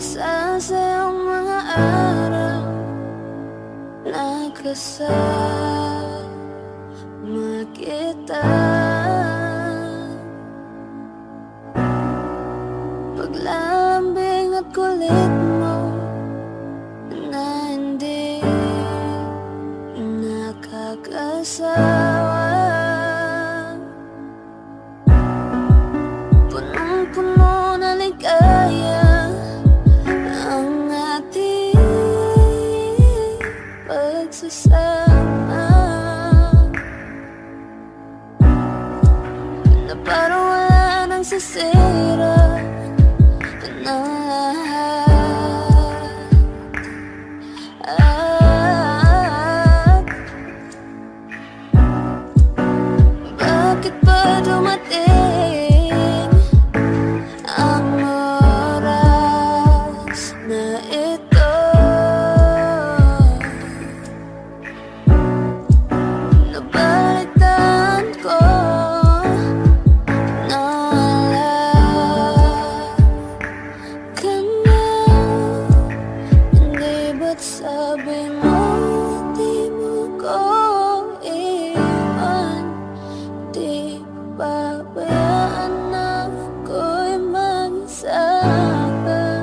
Isa sa'yong mga araw nakasama kita. Paglalambing at kulit mo na hindi nakakasawa. Punong-puno na ligaya ang ating pagsasama, na parang wala nang sisira na lahat. Bakit ba dumating ang oras na ito? Nabalitaan ko na wala ka na. Hindi ba't sabi mo di mo ko iwan? Di pabayaan na ako'y mag-isa pa.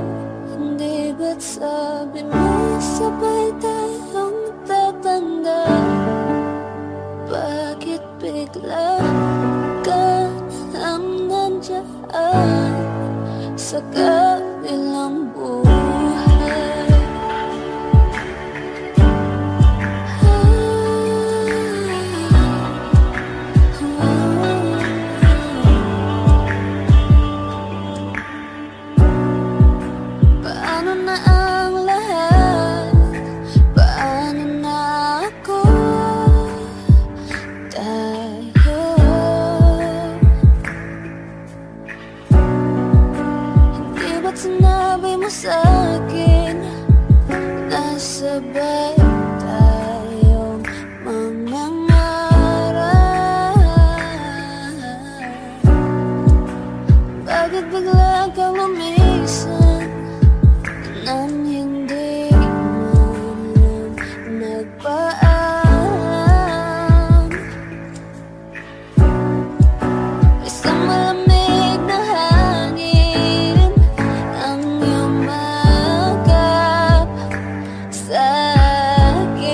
Hindi ba't sabi mo sabay tayong tatanda? Bakit bigla ka lang nandyan sa kabilang buhay? Paano na ang lahat? Paano na ako? Tayo hindi ba't sinabi mo sa'kin na sabay tayong mangangarap? Bakit bigla kang lumisan nang hindi mo lang nagpaalam? Isang malamig na hangin ang iyong magap sa'kin.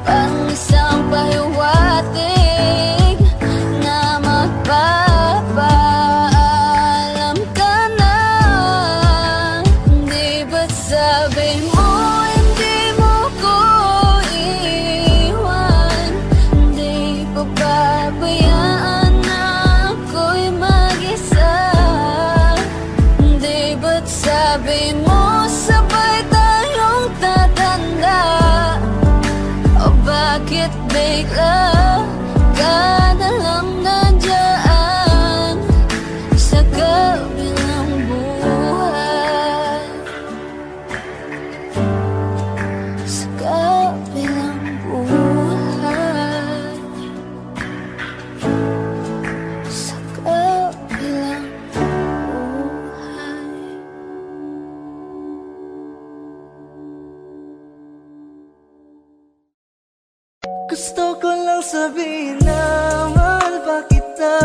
Parang isang pahiwatig na magpapaalam ka na. Hindi ba't sabi mo hindi mo ko iwan? Hindi pa pabayaan na ako'y mag-isa? Hindi ba't sabi mo sabay tayong tatanda? O bakit bigla ka na lang nandyan sa kabilang buhay? Sa kabilang buhay. Sa kabilang buhay. Gusto ko lang sabihin na mahal pa kita,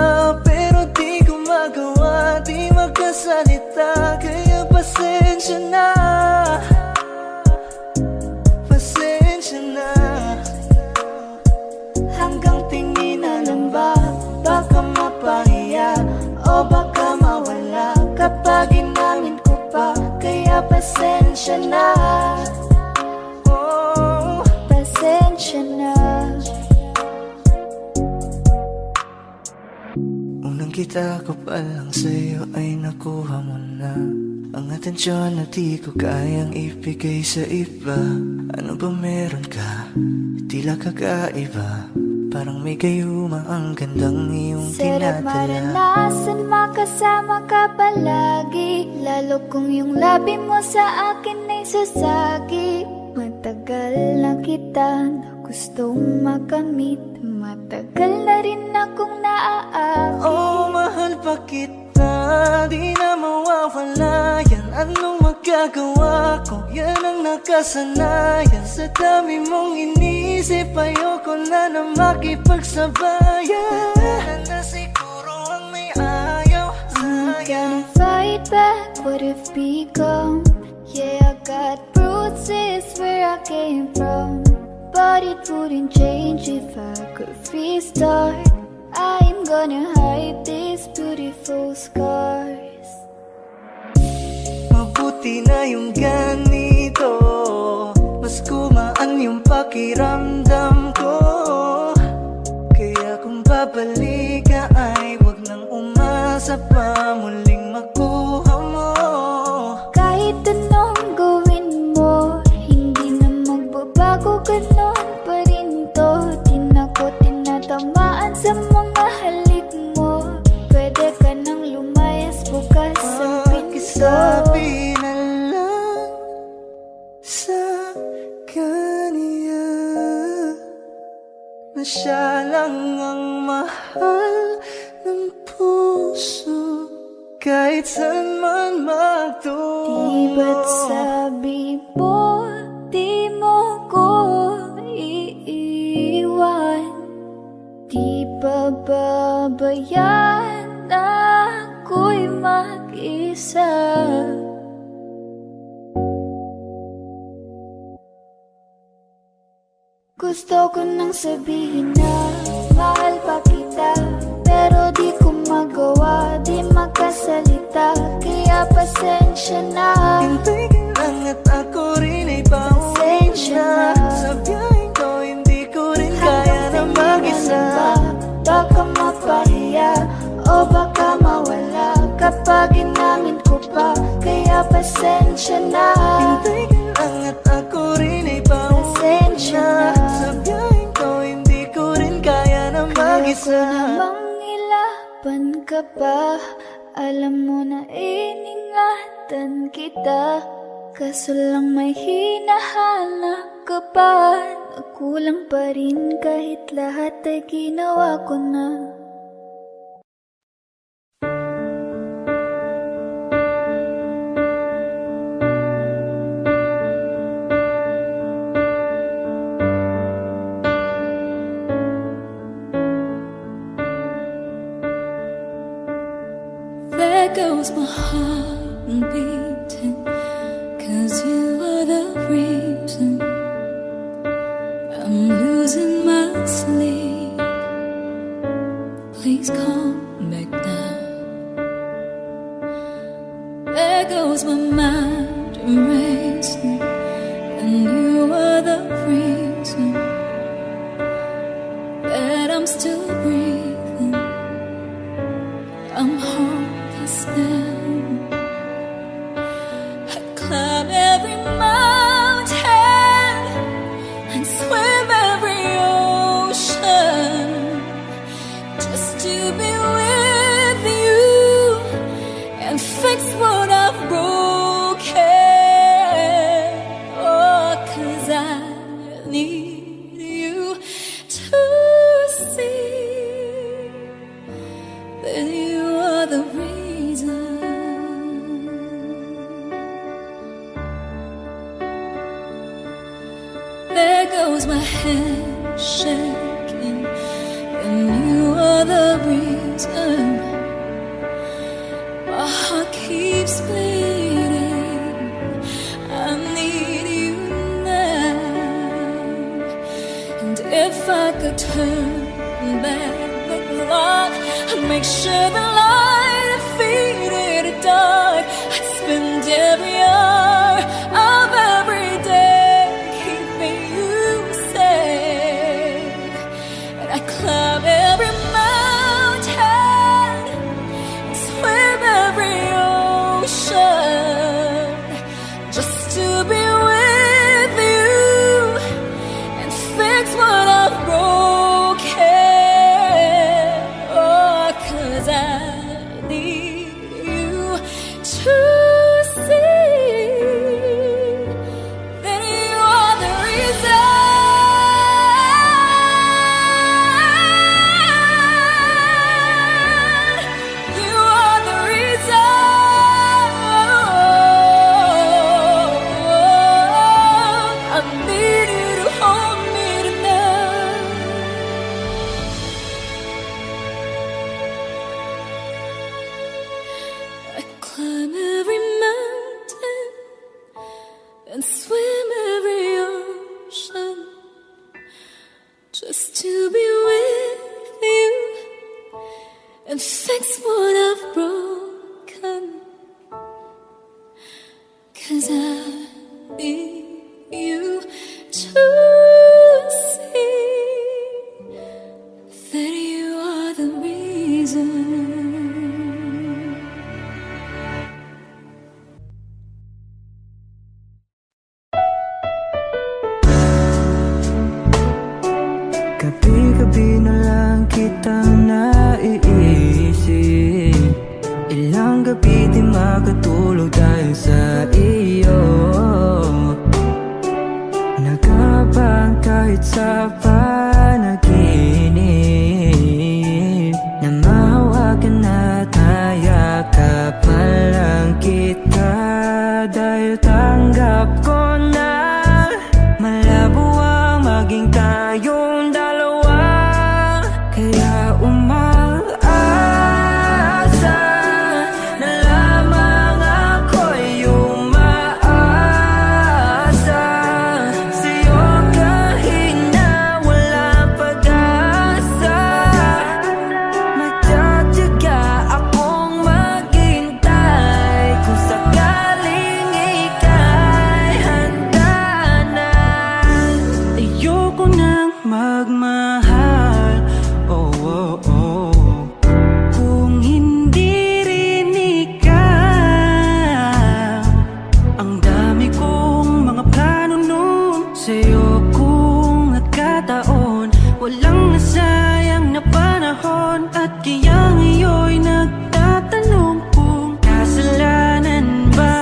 pero di ko magawa, di magkasalita. Kaya pasensya na, pasensya na. Hanggang tingin na lang ba, baka mapahiya o baka mawala kapag inamin ko pa. Kaya pasensya na, oh, pasensya na. Unang kita ko pa lang sa'yo ay nakuha mo na ang atensyon na di ko kayang ibigay sa iba. Ano ba meron ka? Tila kakaiba. Parang may gayuma ang gandang iyong Sarap tinatala. maranasan makasama ka palagi, lalo kung yung labi mo sa akin ay susagi. Matagal na kita na gustong makamit, matagal na rin akong naaakit. Oh, mahal pa kita, di na mawawala yan. Anong magagawa ko? Yan ang nakasanayan. Sa dami mong inisip, ayoko na na makipagsabayan. Na siguro ang may ayaw I'm sa'yo. gonna fight back what if become. Yeah, I got bruises where I came from, but it wouldn't change if I could restart. I'm gonna hide these beautiful scars. Mabuti na yung ganito, mas gumaan yung pakiramdam ko. Kaya kung babalik ka ay wag nang umasa pa muling makuha mo. Kahit anong gawin mo, hindi na magbabago, ganon pa rin to. Di na ko tinatamaan sa mga halik mo. Pwede ka nang lumayas, bukas ang pinto. Pakisabi na lang sa kanya na siya lang ang mahal ng puso, kahit saan man magtungo. Di ba't sabi mo, di mo ko iiwan? Di ba babayaan na ako'y mag-isa? Gusto ko nang sabihin na mahal pa kita, pero di ko magawa, di makasalita. Kaya pasensya na. Hintay ka lang at ako rin ay pauwi Pasensya na. na. Sa biyaheng ko hindi ko rin kaya na mag-isa. Baka mapahiya o baka mawala kapag inamin ko pa. Kaya pasensya na. Hintay ka lang at ako rin ay pauwi Pasensya na. na. Sa biyaheng ko hindi ko rin kaya na Kaya ko mag-isa. namang ilaban ka pa. Alam mo na iningatan kita, kaso lang may hinahanap ka pa. Nagkulang pa rin kahit lahat ay ginawa ko na. There goes my heart beating, 'cause you are the reason I'm losing my sleep. Please come back now. There goes my mind racing, and you are the reason that I'm still breathing. I'm hopeless now. I climb every mountain and swim every ocean just to be with you and fix what I've broken. Oh, 'cause I need you to see that you are the reason. There goes my hand shaking, and you are the reason. My heart keeps bleeding. I need you now. And if I could turn back the clock, I'd make sure the light defeated the dark. I'd spend every hour of every day keeping you safe. And I climb every mountain and swim every ocean just to be with you and fix what I've broken. Oh, 'cause I and fix what I've broken. 'Cause I need you to see that you are the reason. Gabi-gabi na lang kitang naiisip. Ilang gabi di makatulog dahil sa iyo. Nagkabang kahit sa panaginip, na mahawakan at nayakapan lang kita. Dahil tanggap ko na malabo ang maging tayong dalawa. Kaya umaasa na lamang ako'y umaasa sa'yo kahit na walang pag-asa. Magtsatsaga akong maghintay kung sakaling ika'y handa na. Ayoko nang magmahal, oh, oh, oh, kung hindi rin ikaw. Ang dami kong mga plano nun sa'yo kung nagkataon. Walang nasayang na panahon, at kaya ngayon'y nagtatanong kung kasalanan ba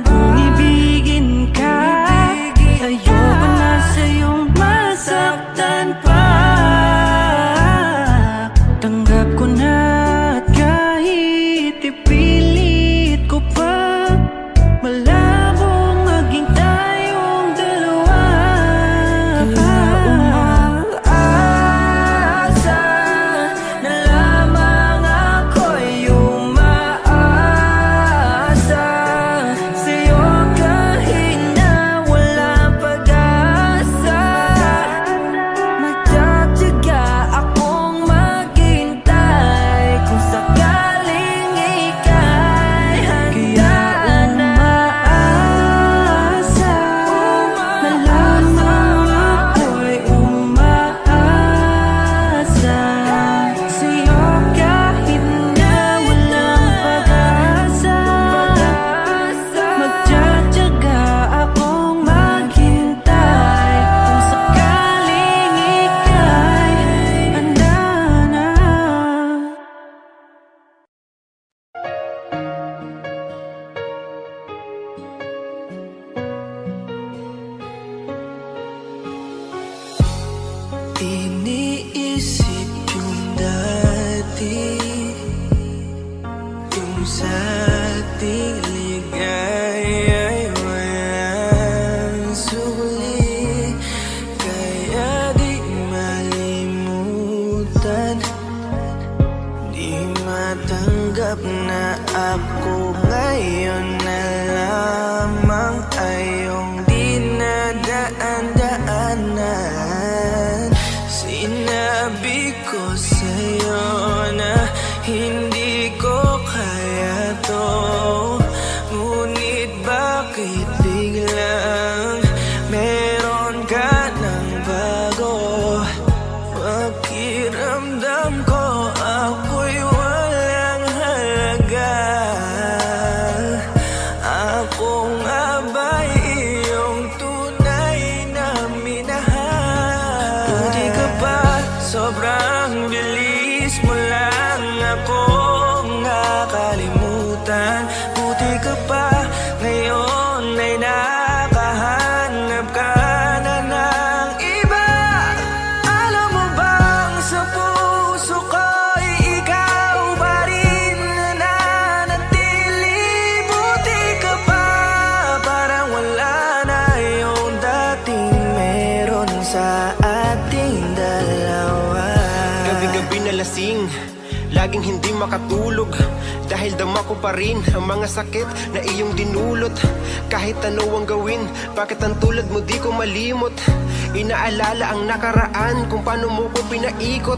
kung ibigin ka. Ayoko na sa'yong masaktan pa. Tanggap ko na at kahit ipilit ko pa, malabong maging tayong dalawa. Kaya umaasa na lamang ako'y umaasa sa'yo kahit na walang pag-asa. Magtsatsaga akong maghintay kung sakaling ika'y handa na. Umaasa na lamang ako'y umaasa sa'yo kahit na walang pag-asa. Magtsatsaga akong maghintay kung sakaling ika'y handa na. Iniisip yung dati, yung sa ating ligaya'y walang suli. Kaya di malimutan, di matanggap na ako ngayon na lamang ay iyong dinadaan-daanan. Sinabi ko sa'yo na hindi ko kaya to, ngunit bakit biglang meron ka ng bago? Pakiramdam ko ako'y walang halaga. Ako nga ba'y iyong tunay na minahal? Buti ka ba sobrang bilis mo lang akong nakalimutan? Buti ka pa ngayon ay nakahanap ka na ng iba. Alam mo bang sa puso ko'y ikaw pa rin nananatili? Buti ka pa, parang wala na yung dating meron sa ating dalawa. Gabi-gabi na lasing, laging hindi makatulog. Dahil dama ko pa rin ang mga sakit na iyong dinulot. Kahit ano ang gawin, bakit ang tulad mo di ko malimot? Inaalala ang nakaraan, kung paano mo ko pinaikot.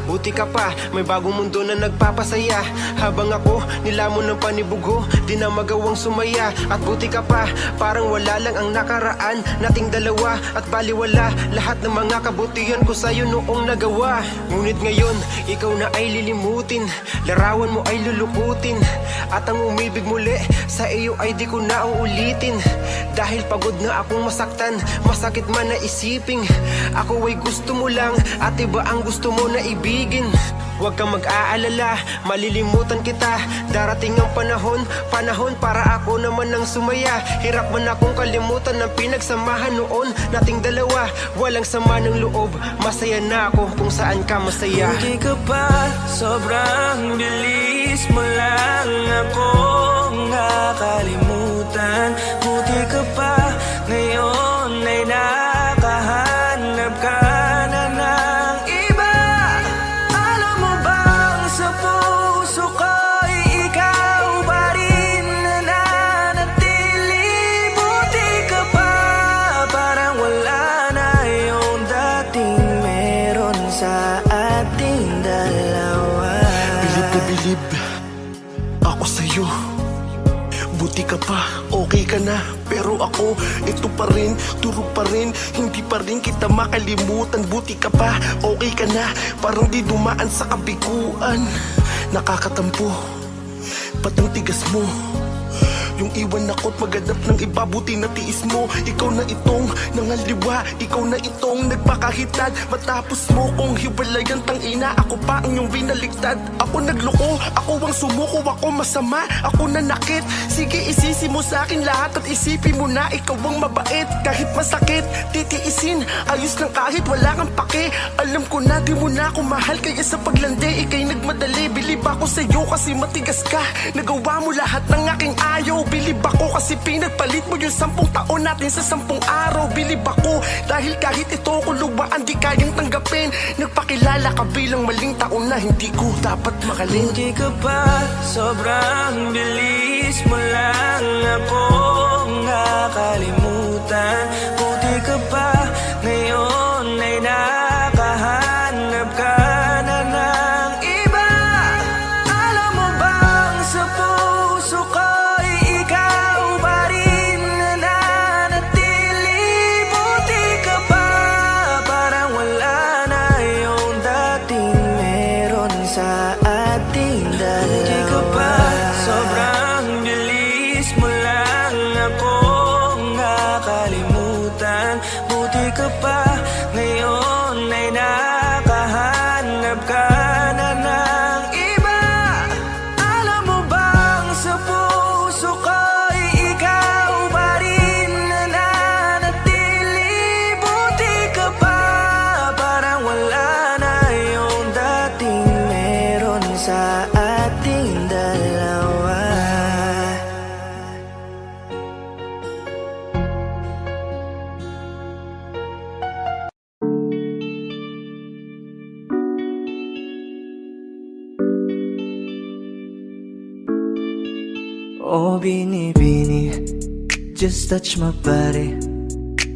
Buti ka pa, may bagong mundo na nagpapasaya. Habang ako, nilamon ng panibugo, di na magawang sumaya. At buti ka pa, parang wala lang ang nakaraan nating dalawa. At baliwala, lahat ng mga kabutihan ko sa'yo noong nagawa. Ngunit ngayon, ikaw na ay lilimutin, larawan mo ay lulukutin. At ang umibig muli, sa iyo ay di ko na uulitin. Dahil pagod na akong masaktan, masakit man na isiping ako ay gusto mo lang, at iba ang gusto mo na ibigin. Huwag kang mag-aalala, malilimutan kita. Darating ang panahon para ako naman ang sumaya. Hirap man akong kalimutan ng pinagsamahan noon nating dalawa. Walang sama ng loob, masaya na ako kung saan ka masaya. Buti ka pa, sobrang bilis mo lang akong nakalimutan. Buti ka pa, ngayon ay nakahanap ka na ng iba. Alam mo bang sa puso ko'y ikaw pa rin na nanatili. Buti ka pa, parang wala na yung dating meron sa ating dalawa. Bilib na bilib ako sa'yo. Buti ka pa, okay ka na. Pero ako, ito pa rin, turo pa rin. Hindi pa rin kita makalimutan. Buti ka pa, okay ka na. Parang di dumaan sa kabiguan. Nakakatampo, ba't ang tigas mo? Yung iwan ako't maghanap ng iba, buti na tiis mo. Ikaw na itong nangaliwa, ikaw na itong nagpakahitad. Matapos mo kong hiwalayan, tangina, ako pa ang iyong binaligtad. Ako nagloko, ako ang sumuko, ako masama, ako nanakit. Sige, isisi mo sa akin lahat at isipin mo na ikaw ang mabait. Kahit masakit, titiisin, ayos lang kahit wala kang pake. Alam ko na di mo na ako mahal, kaya sa paglandi ikay nagmadali. Bilib ako sa'yo kasi matigas ka, nagawa mo lahat ng aking ayaw. Bilib ako kasi pinagpalit mo yung 10 taon natin sa 10 araw. Bilib ako dahil kahit ito ko luwaan di kayang tanggapin. Nagpakilala ka bilang maling taon na hindi ko dapat makalin. Buti ka pa, sobrang bilis mo lang akong nakalimutan. Buti ka pa, ngayon ay nakahanap ka na ng iba. Alam mo bang sa puso ko'y ikaw pa rin na nanatili. Buti ka pa, parang wala na yung dating meron sa ating dalawa. Buti ka pa, sobrang bilis mo lang akong nakalimutan. Buti ka pa, ngayon ay nakahanap ka na ng iba. Alam mo bang sa puso ko'y ikaw pa rin na nanatili. Buti ka pa, parang wala na yung dating meron sa ating dalawa. Oh, Bini, just touch my body.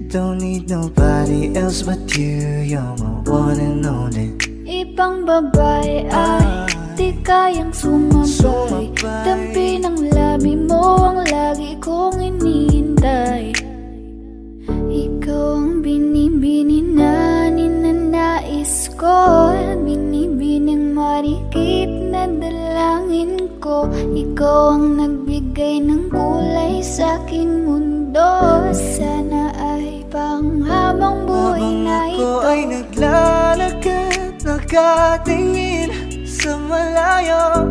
Don't need nobody else but you. You're my one and only. Ibang babae ay di kayang sumabay. Dampi ng labi mo ang lagi kong inihintay. Ikaw ang binibini na ninanais ko. Binibining marikit na dalangin ko. Ikaw ang nagbigay ng kulay sa aking mundo. Sana ay panghabang buhay na Habang ito. ako ay naglalakad, nakatingin sa malayo.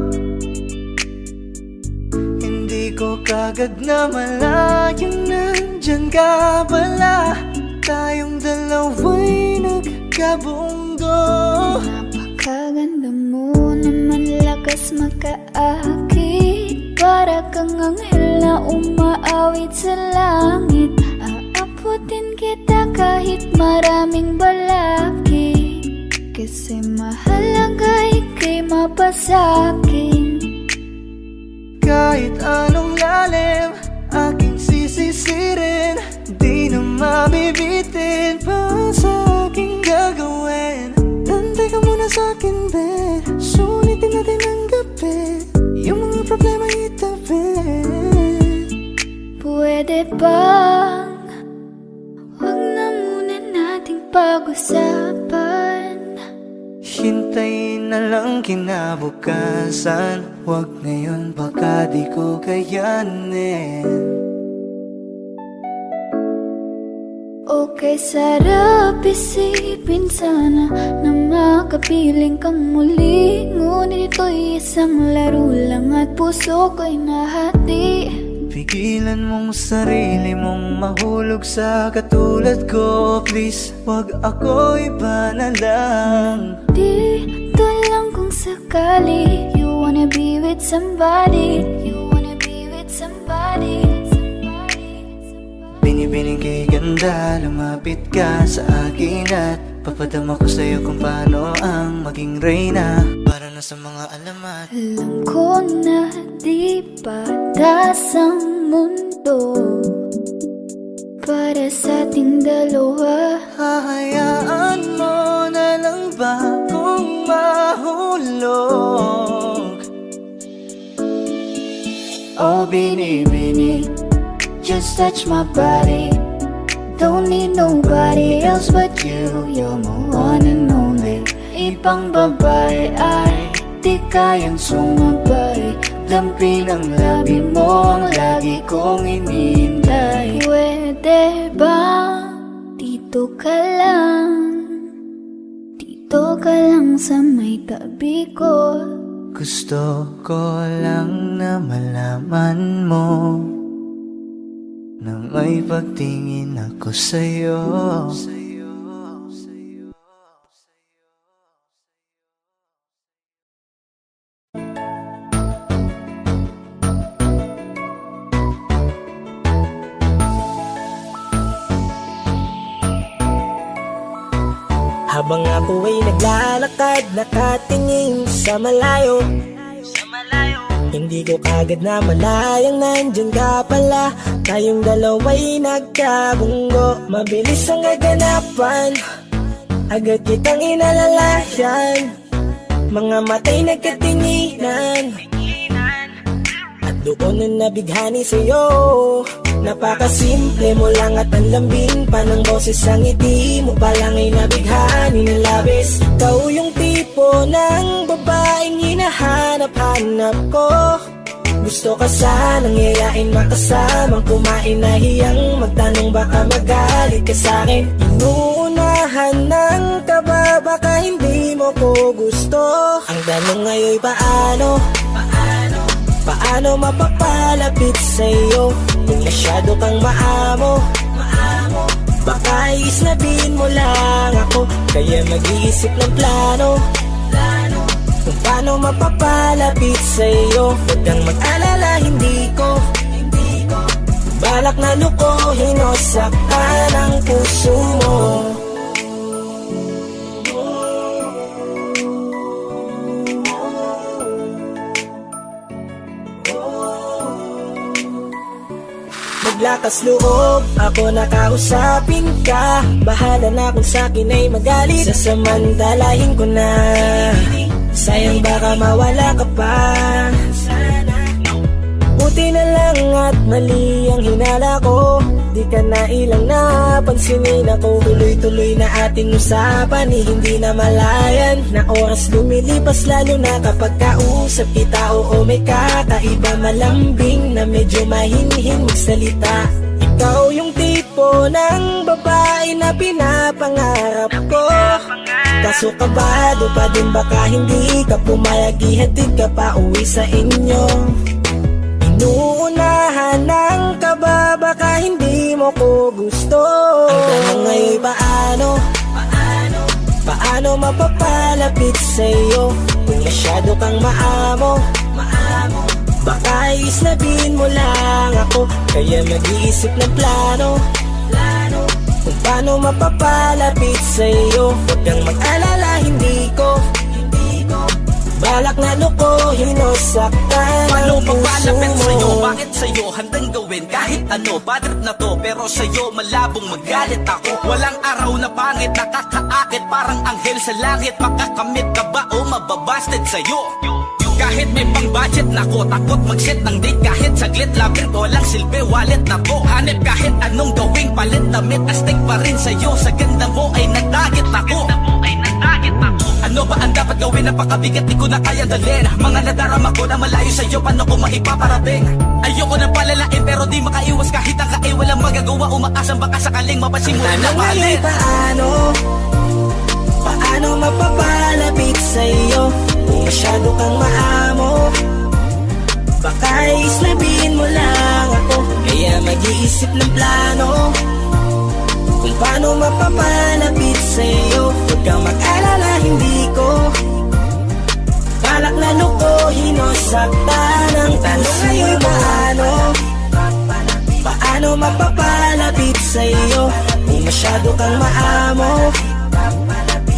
Hindi ko kagad na malayan, nandyan ka pala. Tayong dalawa'y nagkabunggo. Napakaganda mo naman, lakas makaakit. Para kang anghel na umaawit sa langit. Aabutin kita kahit maraming balakid. Kasi mahalaga ika'y mapapagod. pa sa'kin. Kahit anong lalim, aking sisisirin, di na mabibitin pa sa aking gagawin. Tantay ka muna sa'kin, be, sunitin natin ang gabi, yung mga problema itabi. Pwede bang wag na muna nating pag-usapan? Hintayin na lang kinabukasan, wag ngayon baka di ko kayanin. Okay, sarap isipin sana na makapiling kang muli. Ngunit ito'y isang laro lang at puso ko'y nahati. Pigilan mong sarili mong mahulog sa katulad ko. Please, wag ako, iba na lang. Dito lang kung sakali you wanna be with somebody, you wanna be with somebody, Binibining kay ganda, lumapit ka sa akin at papadama ko sa'yo kung paano ang maging reyna. Para na sa mga alamat. Alam ko na di patas ang mundo para sa ating dalawa. Hahayaan mo na lang ba kung mahulog? Oh, bini-bini, just touch my body. Don't need nobody else but you. You're my one and only. Ibang babae ay di kayang sumabay. Dampi ng labi mo ang lagi kong inihintay. Pwede ba dito ka lang? Dito ka lang sa may tabi ko. Gusto ko lang na malaman mo na may pagtingin ako sa'yo. Habang ako ay naglalakad, nakatingin sa malayo, hindi ko kagad na malayang nandyan ka pala. Tayong dalawa'y nagkabunggo, mabilis ang gaganapan, agad kitang inalalayan. Mga matay nagkatinginan, at doon na nabighani sa'yo. Napakasimple mo lang at ang lambing pa ng boses, ang ngiti mo pa lang ay nabighani ng labis. Ikaw yung tipo ng babaeng hinahanap-hanap ko. Gusto ka sanang yayain, makasamang kumain, nahiyang magtanong baka magalit ka sa'kin. Inuunahan ng kaba, baka hindi mo ko gusto. Ang tanong ngayon paano? Paano mapapalapit sa'yo kung masyado kang maamo? Baka isnabin mo lang ako, kaya mag-iisip ng plano kung paano mapapalapit sa'yo. Huwag kang mag-alala, hindi ko balak na lukuhin o saktan ang puso mo. Maglakas loob, ako nakausapin ka. Bahala na kung sa'kin ay magalit, sasamantalahin ko na. Sayang baka mawala ka pa. Buti na lang at mali ang hinala ko, di ka na ilang napansinin ako. Tuloy-tuloy na ating usapan, hindi na malayan. Na oras lumilipas lalo na kapag kausap kita. Oo, may kakaiba, malambing na medyo mahinhin magsalita. Ikaw yung tipo ng babae na pinapangarap ko. Kaso kabado pa din, baka hindi ka pumayag, ihatid ka pa uwi sa inyo. Inuunahan ng kaba, baka hindi mo ko gusto. Ang tanong ngayon paano? Paano mapapalapit sa'yo kung masyado kang maamo? Baka isnabin mo lang ako, kaya mag-iisip ng plano kung paano mapapalapit sa'yo. Huwag kang mag-alala, hindi ko Balak na lukuhin o saktan Paano ang puso magpalapit mo? sa'yo? Bakit sa'yo handang gawin kahit ano? Bad trip na to, pero sa'yo malabong magalit ako. Walang araw na pangit, nakakaakit parang anghel sa langit. Makakamit ka ba o mababasted sa'yo? Kahit may pang budget na ko, takot mag-set ng date kahit saglit. Labir ko lang silbi, wallet na to. Hanip kahit anong gawing palit, damit astig pa rin sa'yo. Sa ganda mo ay nagdagit ako. Ano ba ang dapat gawin? Napakabigat, di ko na kayang dalhin. Mga nadarama ko na malayo sa'yo, paano ko maipaparating? Ayoko na palalain pero di makaiwas kahit ang kae. Walang magagawa, umaasang baka sakaling mapasimulan na Ano ngayon mahalin. Paano mapapalapit sa'yo? Kung masyado kang maamo, baka islabin mo lang ako. Kaya mag-iisip ng plano kung paano mapapalapit sa'yo. Huwag kang mag-alala, hindi ko balak na lukuhin o saktan ang puso mo. Paano mapapalapit sa'yo? Kung masyado kang maamo,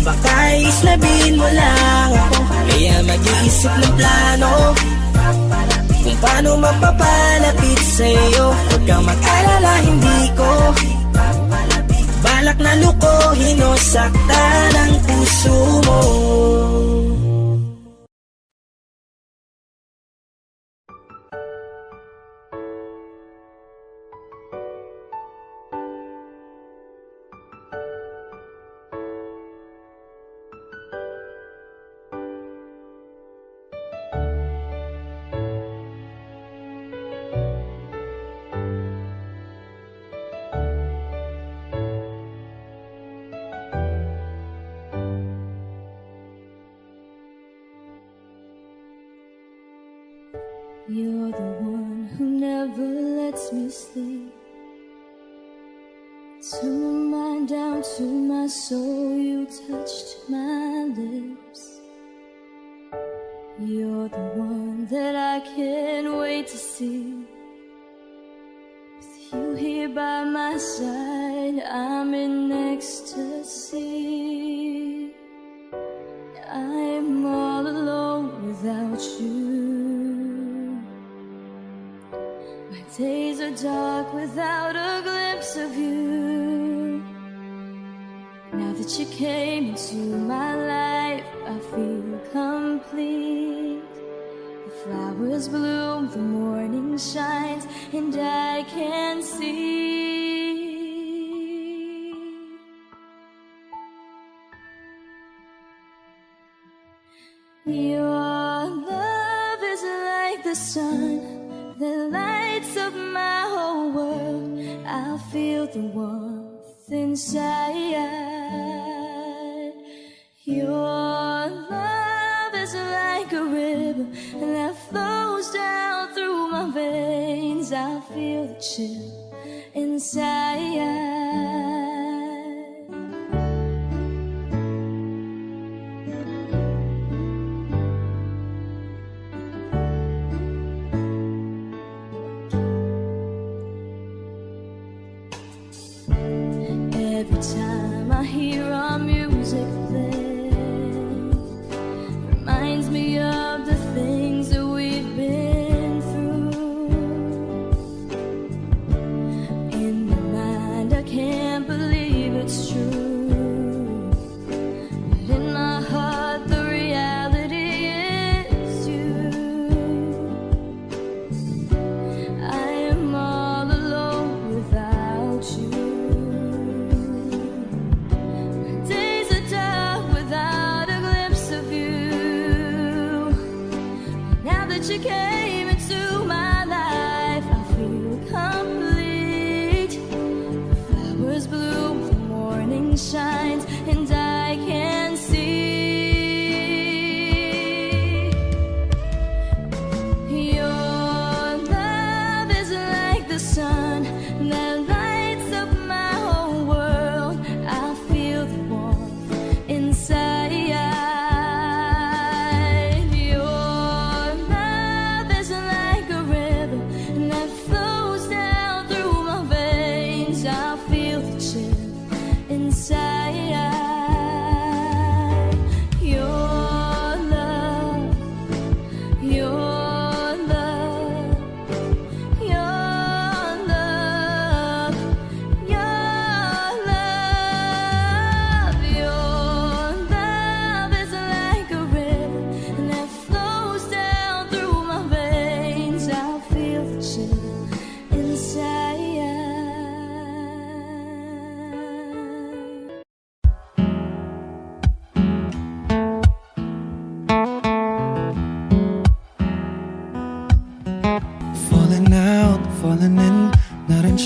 baka islabin mo lang ako. Kaya mag-iisip ng plano kung paano mapapalapit sa'yo. Huwag kang mag-alala, hindi ko balak na lukuhin o saktan ang puso mo. You're the one who never lets me sleep. Turn my mind down to my soul, you touched my lips. You're the one that I can't wait to see. With you here by my side, I'm in ecstasy. I'm all alone without you. My days are dark without a glimpse of you. Now that you came into my life, I feel complete. The flowers bloom, the morning shines, and I can see. Your love is like the sun that lights up my whole world. I feel the warmth inside. Your love is like a river that flows down through my veins. I feel the chill inside. Every time I hear our music play, reminds me of the things that we've been through. In my mind I can't believe it's true, but in my heart the reality is you. I am all alone without you. Days are dark without a glimpse of you. Now that you came into my life, I feel complete. The flowers bloom, the morning shines, and I can see. Your love is like the sun that lights up my whole world. I feel the warmth inside. Your love is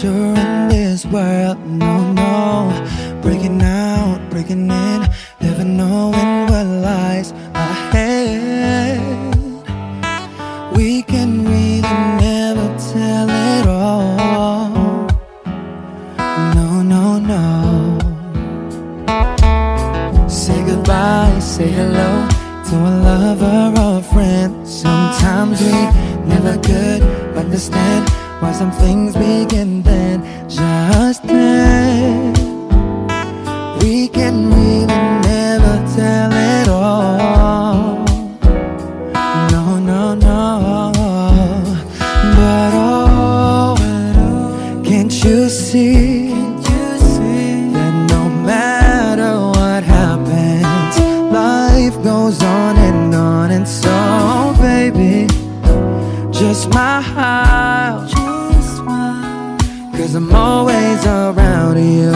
adventure in this world, no, no. Breaking out, breaking in, never knowing what lies ahead. We can really never tell it all. No, no, no. Say goodbye, say hello to a lover or a friend. Sometimes we never could understand why some things begin then, just then. We can really never tell it all. No, no, no. But oh, can't you see that no matter what happens, life goes on. And so, baby, just smile, cause I'm always around you,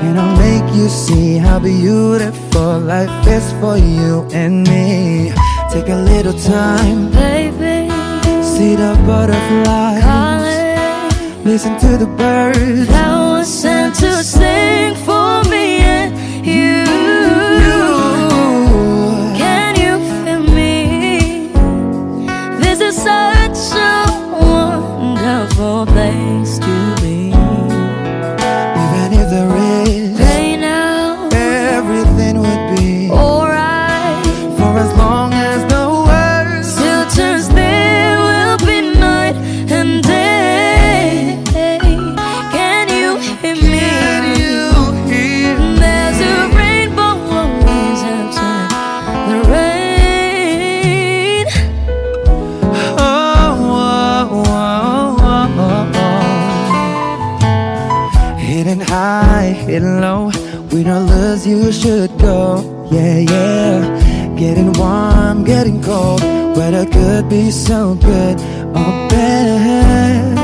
and I'll make you see how beautiful life is for you and me. Take a little time, Baby, see the butterflies, calling, listen to the birds that was sent to sing for me and you. Can you feel me? This is such a wonderful place to be. Even if there is Right now, everything would be alright. for as long as the world Still turns, there will be night and day. Can you hear me? can you hear? There's a rainbow always after the rain. Hidden high, hidden low, with all us you should go. Yeah, yeah. Getting warm, getting cold, weather could be so good or bad.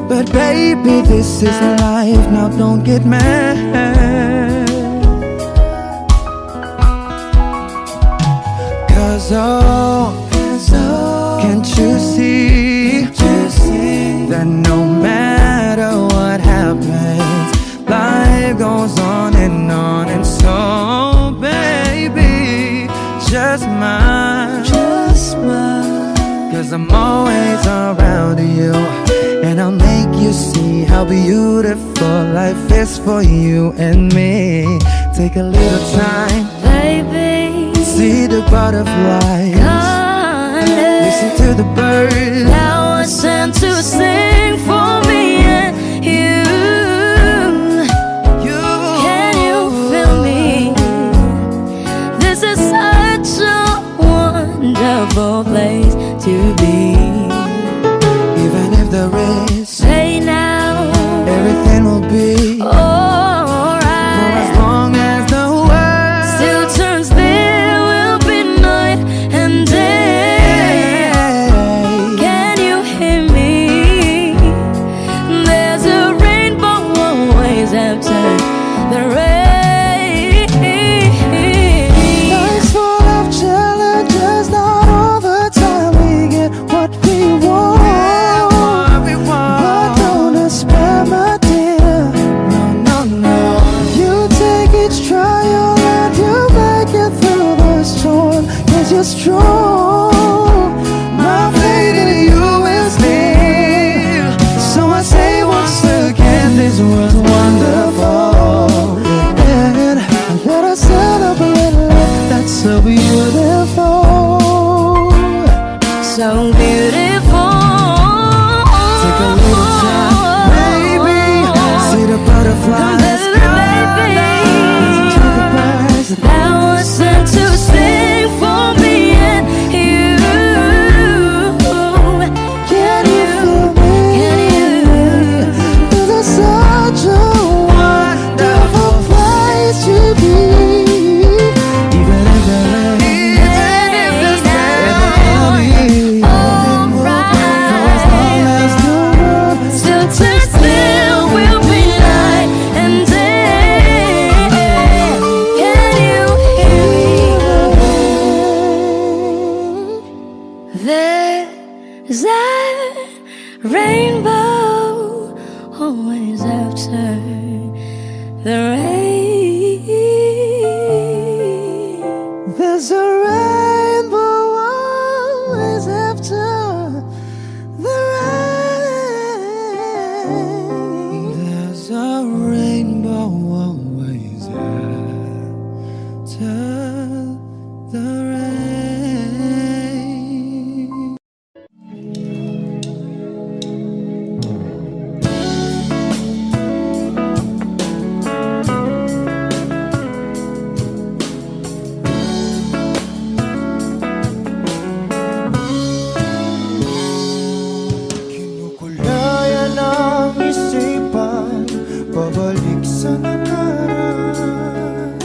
But baby, this is life, now don't get mad. Cause oh, can't you see that no matter what happens, life goes on. And so, baby, just smile, cause I'm always around you, and I'll make you see how beautiful life is for you and me. Take a little time, Baby, see the butterflies, calling, listen to the birds that was sent to sing for me and you. Can you feel me? This is such a wonderful place to be. Even if there is, Say now, everything will be alright. for as long as the world Still turns, there will be night and day. Can you hear me? There's a rainbow always after the rain. Life's full of challenges, not all the time we get what we want. But don't despair, my dear. No, no, no. You take each trial and you make it through the storm, cause you're strong. My faith in you is near. So I say once again, this was wonderful. And let us celebrate life that's so beautiful. So beautiful. Take a little time, baby. See the butterflies, listen to the birds. That was sent to sing for me and you. Can you feel me? Can you? This is such a wonderful place to be. Even if there is everything will be for as long as the world Still turns, there will be night and day. Can you hear me? There's a rainbow always after the rain. There's a rainbow always after the rain. There's a rainbow always after the rain. Kinukulayan ang isipan, pabalik sa nakaraan.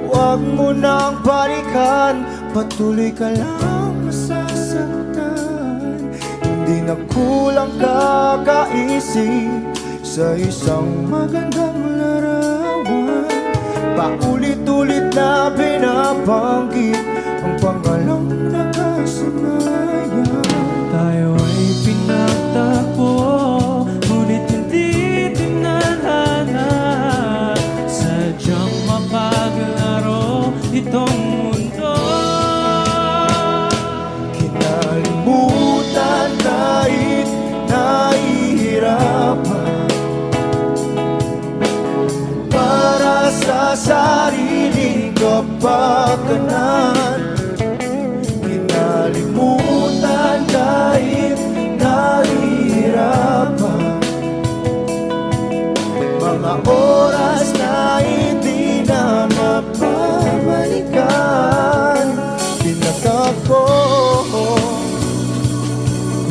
Huwag mo nang balikan, patuloy ka lang masasaktan. Hindi na kulang kakaisip sa isang magandang larawan. Paulit-ulit na binabanggit ang pangalang nakasanayan. Tayo ay pinagtagpo, ngunit hindi tinadhana. Sadyang mapaglaro itong mundo. Kinalimutan kahit nahihirapan, para sa sariling kapakanan. Kinalimutan kahit nahihirapan, mga oras na hindi na mapabalikan. Pinatagpo,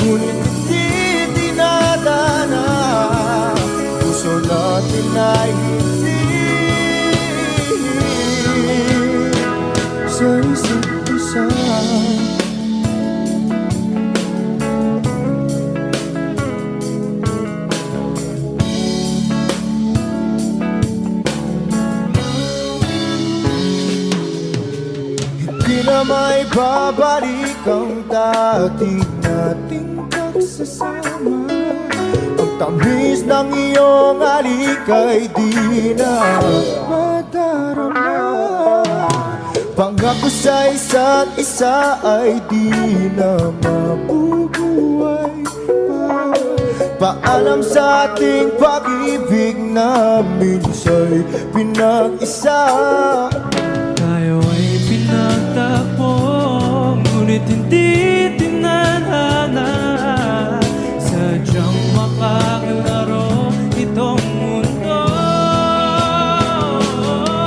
ngunit hindi dinadana. Puso natin ay hindi sa isa't isa. Hindi na may babalik ang dati nating pagsasama. Ang tamis ng iyong halik ay di na madarama. Pangako sa isa't isa ay di na mabubuhay pa. Paalam sa ating pag-ibig na minsa'y pinag-isa. Tayo ay pinagtagpo, ngunit hindi tinadhana. Sadyang makakalaro itong mundo.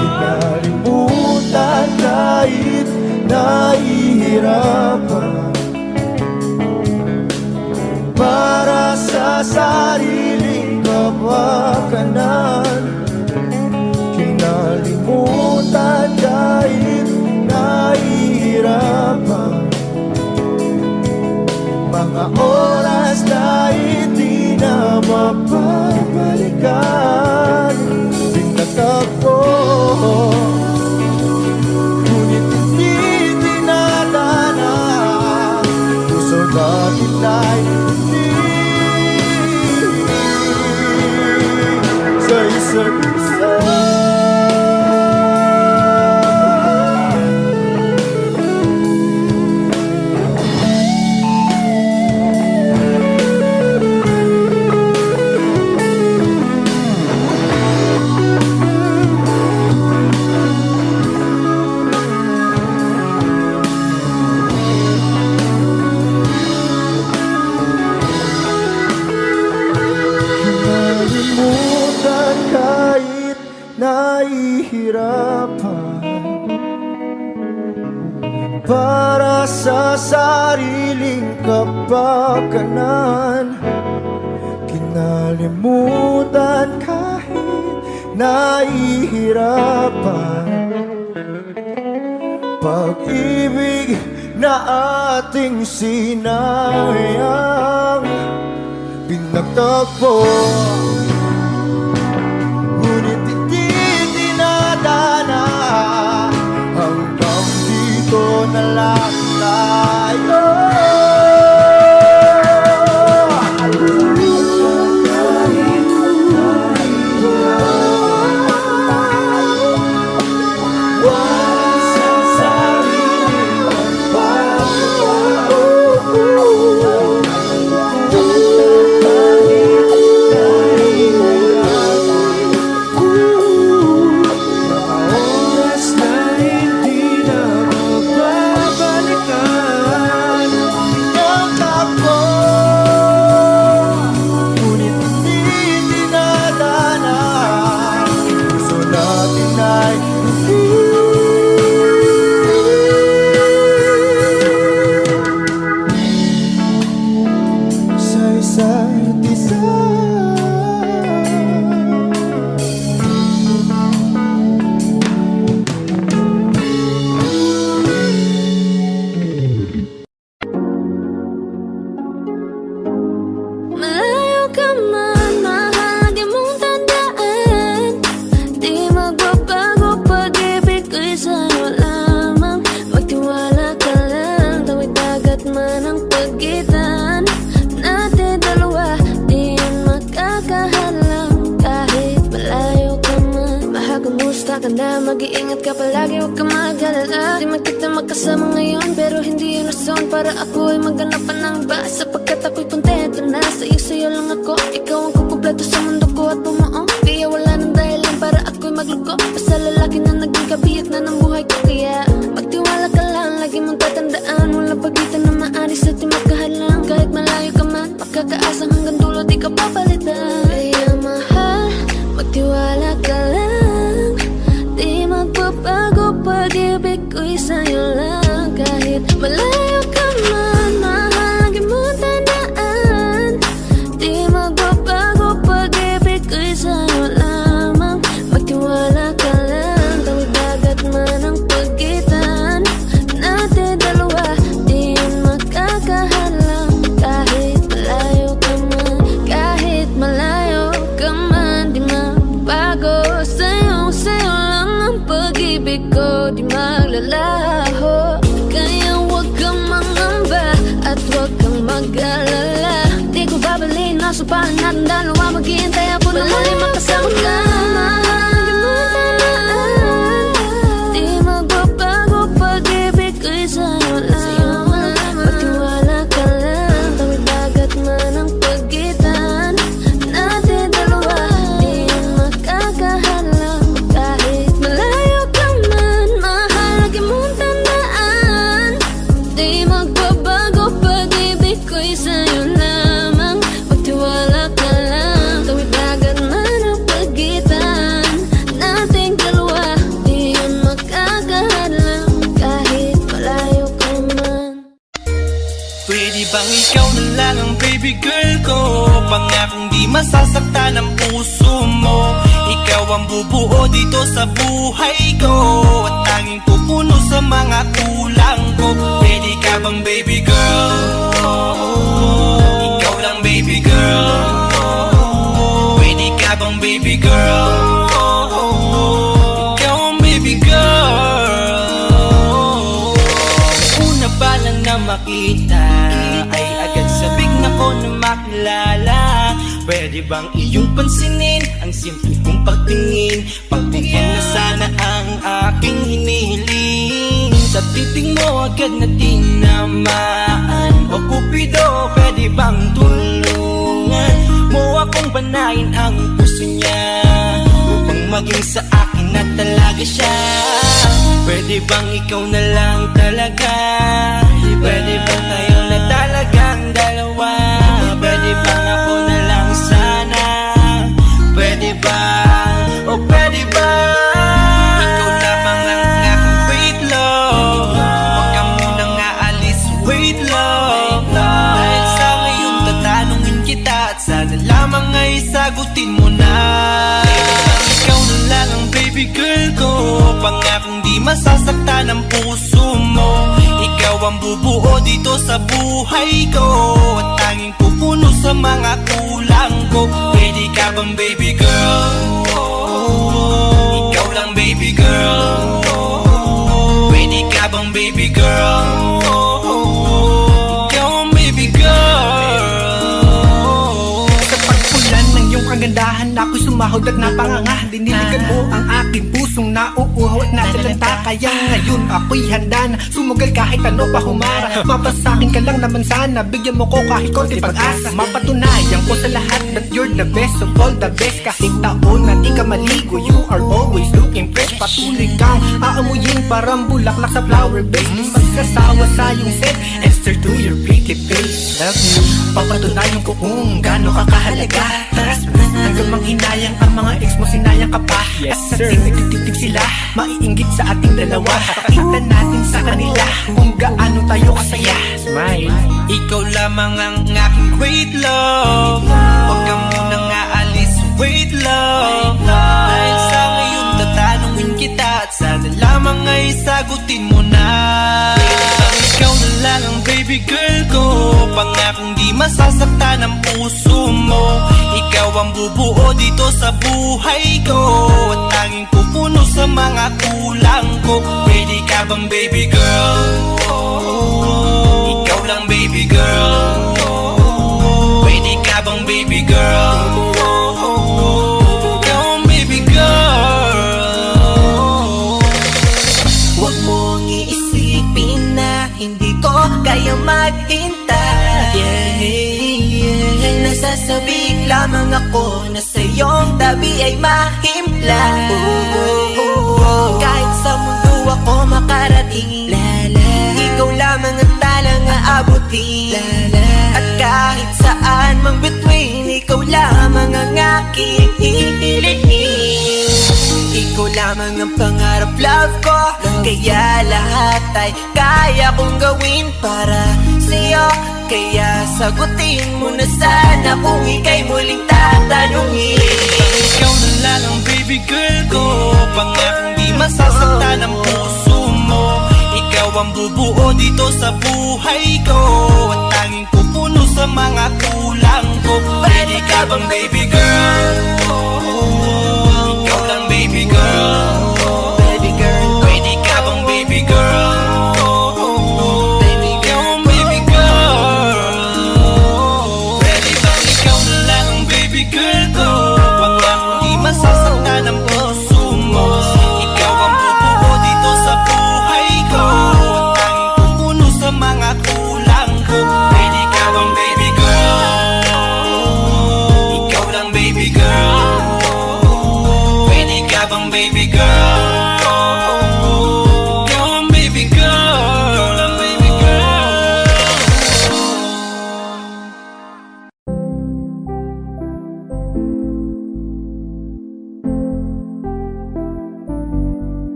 Kinalimutan kahit nahihirapan, para sa sariling kapakanan. Kinalimutan kahit nahihirapan, mga oras na hindi na mapabalikan. Pinatagpo, ngunit hindi dinadana. Puso natin ay hindi sa isa't isa. Kinalimutan kahit nahihirapan, para sa sariling kapakanan. Kinalimutan kahit nahihirapan, pag-ibig na ating sinayang. Pinagtagpo, ngunit hindi dinadana. Hanggang dito na lang tayo. Kahit Mag-iingat ka palagi, huwag ka mag-alala. Di man kita magkasama ngayon, pero hindi yun rason para ako ay maghanap pa ng iba. Sapagkat ako'y kontento na sa'yo lang ako. Ikaw ang kukumpleto sa mundo ko at bumuo. Kaya wala nang dahilan para ako'y magluko. Basta lalaki na naging kabiyak na ng buhay ko. Kaya magtiwala ka lang, lagi mong tatandaan. Walang pagitan na maaris at di magkahalang. Kahit malayo ka man, makakaasang hanggang dulo di ka papalitan. Kaya mahal, magtiwala ka lang. Di magpapago, pag-ibig ko'y sa'yo lang. Kahit malayo ka man, mahal, lagi mong tandaan. Di magpapago, pag-ibig ko'y sa'yo lamang. Magtiwala ka lang, tawid dagat man ang pagitan natin dalawa, di yun makakahalang. Kahit malayo ka man, kahit malayo ka man, di magbago. Sa'yo lang ang pag-ibig ko, di maglalaho. Kaya huwag kang mangamba at huwag kang mag-alala. Di ko babaliin na supahan natin dalawa. Maghihintay ako na muli makasama ka. Mahal, di mo tandaan. Di magbabago, pag-ibig ko'y sa'yo lang. Magtiwala ka lang, tawid dagat man ang pagitan natin dalawa, di yun makakahalang. Kahit malayo ka man, mahal, lagi mong tandaan. Di magbabago, pag-ibig ko'y sa'yo lamang. Magtiwala ka lang, tawid dagat man ang pagitan nating dalawa, di yun makakahalang. Kahit malayo ka man. Pwede bang ikaw na lang ang baby girl ko? Pangakong di masasaktan ang puso mo. Ikaw ang bubuo dito sa buhay ko, at tanging pupuno sa mga kulang ko. Pwede ka bang baby girl? Ikaw lang baby girl. Pwede ka bang baby girl? Ikaw ang baby girl. Una pa lang na makita ay agad sabik na ko na makilala. Pwede bang iyong pansinin ang simple kong pagtingin? Pagbigyan na sana ang aking hinihiling. Sa titing mo agad na tinamaan. O Cupido, pwede bang tulungan mo akong banayin ang puso niya, upang maging sa akin na talaga siya? Pwede bang ikaw na lang talaga? Pwede bang tayo na talagang dalawa? Pwede bang ako na lang sana? Pwede ba? O pwede ba? Ikaw lamang ang aking wait love. Huwag ka munang aalis, wait love. Dahil sa ngayon tatanungin kita, at sana lamang ay sagutin mo na. Ikaw na lang ang baby girl ko, pangakong di masasaktan ang puso mo. Ikaw ang bubuo dito sa buhay ko, at tanging pupuno sa mga kulang ko. Pwede ka bang baby girl? Ikaw lang baby girl. Pwede ka bang baby girl? Ikaw ang baby girl. Sa pagpulan ng iyong kagandahan, ako'y sumahod at napanganga. Diniligan mo ang aking pusong nauuhaw at natalanta. Kaya ngayon ako'y handa na sumugal kahit ano pa humara. Mapasakin ka lang naman sana, bigyan mo ko kahit konti pag-asa. Mapatunayan ko sa lahat that you're the best of all the best. Kahit taon na di ka maligo, you are always looking fresh. Patuloy kang aamuyin parang bulaklak sa flower base. Di magsasawa sa iyong set, Esther to your pretty face. Love you, papatunayan ko kung gaano ka kahalaga. Trust me, hanggang manghinayang ang mga ex mo, sinayang ka pa. At sa tingin sila, maiinggit sa ating dalawa. Pakita natin sa kanila kung gaano tayo kasaya. Smile. Ikaw lamang ang aking great love. Huwag ka munang aalis, wait love. Dahil sa ngayon tatanungin kita, at sana lamang ay sagutin mo na. Ikaw na lang ang baby girl ko, pangakong di masasaktan ang puso mo. Ikaw ang bubuo dito sa buhay ko, at tanging pupuno sa mga kulang ko. Pwede ka bang baby girl? Ikaw lang baby girl. Pwede ka bang baby girl? Ikaw ang baby girl. kaya maghintay. Nasasabik lamang ako na sa iyong tabi ay mahimlay. Kahit sa mundo ako makarating, ikaw lamang ang talang aabutin. At kahit saan mang between, ikaw lamang ang aking hihilihin. Ikaw lamang ang pangarap, love ko, kaya lahat ay kaya kong gawin para sa'yo. Kaya sagutin mo na sana kung ika'y muling tatanungin. Ikaw na lang ang baby girl ko, pangakong di masasaktan ang puso mo. Ikaw ang bubuo dito sa buhay ko, at tanging pupuno sa mga kulang ko. Pwede ka bang baby girl? Ikaw lang baby girl. Baby girl, Pwede ka bang baby girl? Ikaw ang baby girl. Pwede bang ikaw na lang ang baby girl ko, pangakong di masasaktan ang puso mo. Ikaw ang bubuo dito sa buhay ko, at tanging pupuno sa mga kulang ko. Pwede ka bang baby girl? Ikaw lang baby girl. Pwede ka bang baby girl? Ikaw ang baby girl, ang baby girl.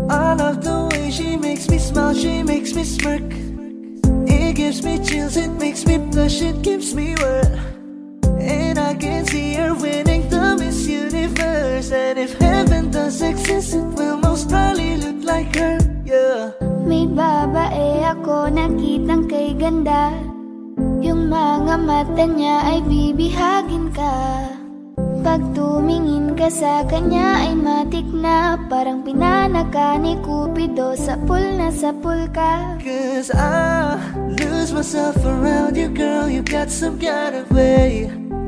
I love the way she makes me smile, she makes me smirk. It gives me chills, it makes me blush, it gives me word. And I can see her winning the Miss Universe. And if heaven does exist, it will most probably look like her, yeah. May babae ako nakitang kay ganda. Yung mga mata niya ay bibihagin ka. Pag tumingin ka sa kanya ay matik na, parang pinanaka ni Cupido, sapul na sapul ka. Cause I lose myself around you, girl. You got some kind of way.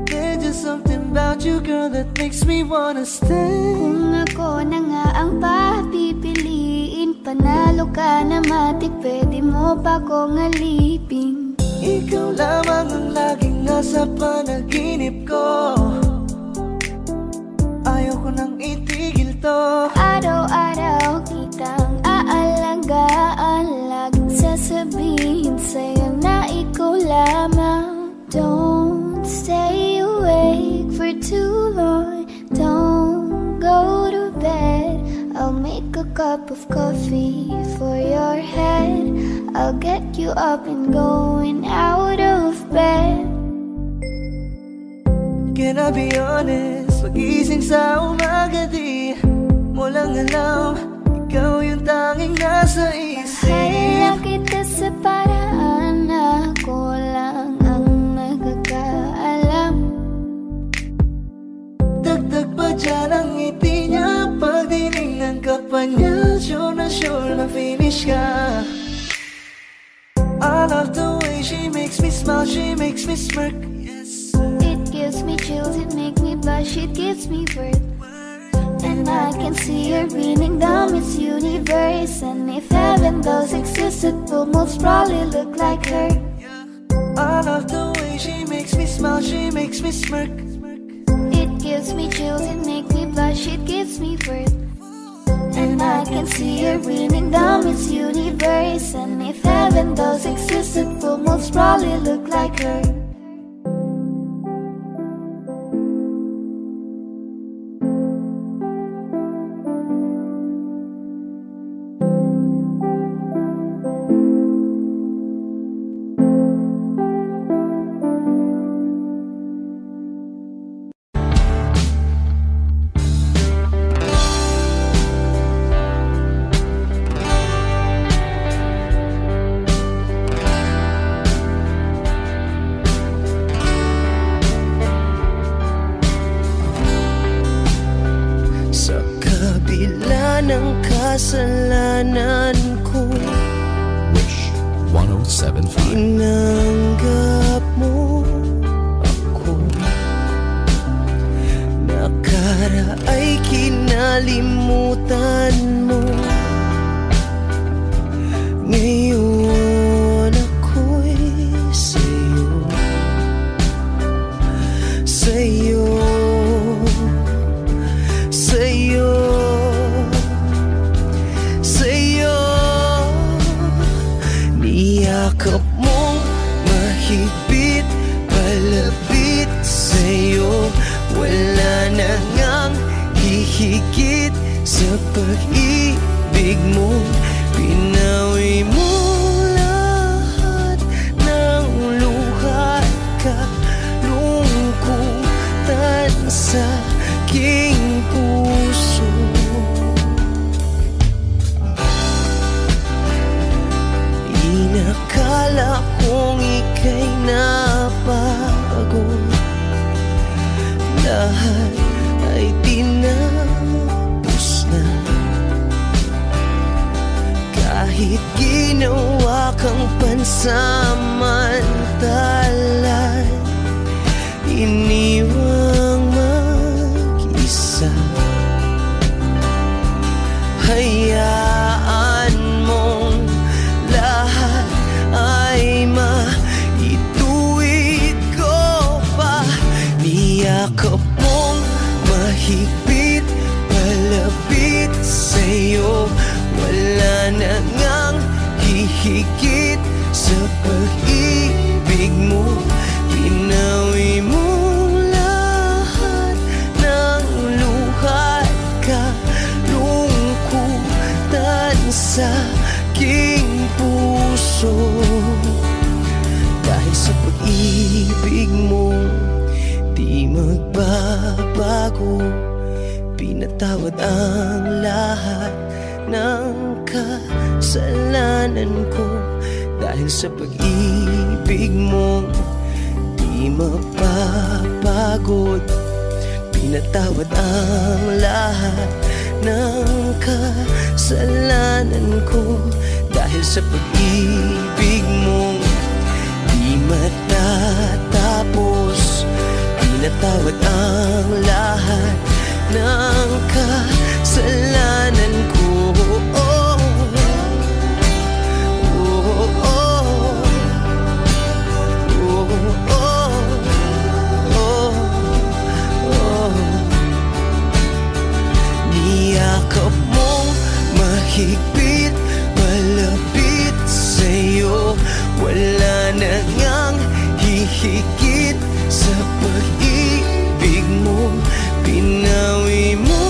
There's just something about you, girl, that makes me wanna stay. Kung ako na nga ang papipiliin, panalo ka na matik, pwede mo pa kong alipin. Ikaw lamang ang laging nasa panaginip ko. Ayoko nang itigil to. Araw-araw kitang aalagaan, laging sasabihin sa'yo na ikaw lamang. Don't stay awake for too long, don't go to bed. I'll make a cup of coffee for your head. I'll get you up and going out of bed. Can I be honest? Pag-ising sa umaga di mo lang alam, ikaw yung tanging nasa isip. Mahal kita sa paraan na ako lang ang nagkakaalam. Dagdag pa dyan ang ngiti niya, pag dinignan ka pa niya, sure na finish ka. I love the way she makes me smile, she makes me smirk. It gives me chills, it makes me blush, it gives me worth. And I can see her winning the Miss Universe. And if heaven does exist, it will most probably look like her. I love the way she makes me smile, she makes me smirk. It gives me chills, it makes me blush, it gives me worth. And I can see her winning the Miss Universe. And if heaven does exist, it will most probably look like her. ng kasalanan ko. Wish 107.5. Tinanggap mo ako. Nakaraay kinalimutan mo. Ngayon Niyakap mong mahigpit, palapit sa'yo. Wala na ngang hihigit sa pag-ibig mo. Pinawi mo lahat ng luha at kalungkutan sa aking puso. Inakala kong ika'y napagod, lahat ay tinapos na. Kahit ginawa kang pansamantala, iniwang mag-isa. Hayaan mong lahat ay maituwid ko pa. Niyakap mong mahigpit, palapit sa'yo. Wala na ngang hihigit sa pag-ibig mo. Pinawi mo lahat ng luha at kalungkutan sa aking puso. Dahil sa pag-ibig mo, di magbabago. Pinatawad ang lahat ng kasalanan ko. Dahil sa pag-ibig mo, di mapapagod. Pinatawad ang lahat ng kasalanan ko. Dahil sa pag-ibig mo, di matatapos. Pinatawad ang lahat ng kasalanan ko. Oh, oh, oh, oh, oh, oh, oh. Niyakap mong mahigpit, malapit sa'yo. Wala na ngang hihigit sa pag-ibig mo. Pinawi mo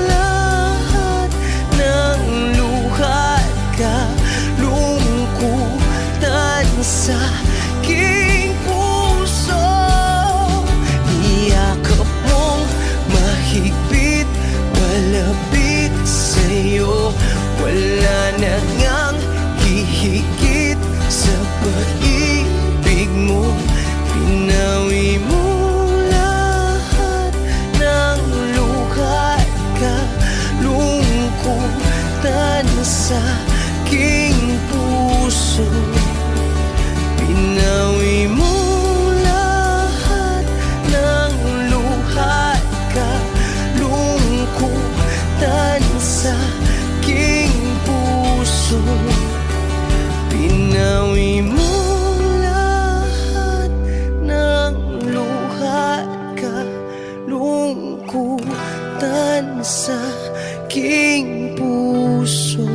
lahat ng luha at kalungkutan sa aking puso. Niyakap mong mahigpit, palapit sa'yo. Wala na ngang hihigit sa pag-ibig mo. Pinawi mo lahat ng luha at kalungkutan sa aking puso. Pinawi mo lahat ng luha at kalungkutan sa aking puso. Pinawi mo lahat ng luha at kalungkutan sa aking puso.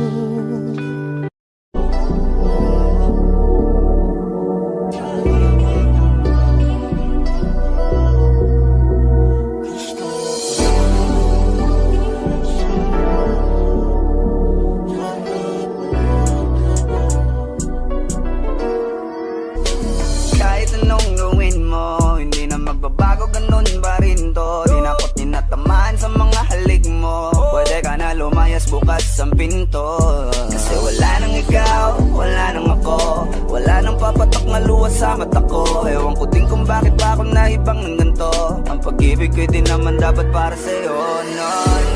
Kahit anong gawin mo, hindi na magbabago, ganun pa rin to. Di na ako't tinatamaan sa mga halik mo. Pwede ka na lumayas, bukas ang pinto. Kasi wala nang ikaw, wala nang ako. Wala nang papatok na luha sa mata ko. Ewan ko din kung bakit ba ako naibang ng ganito. Ang pag-ibig ko'y di naman dapat para sa'yo. No,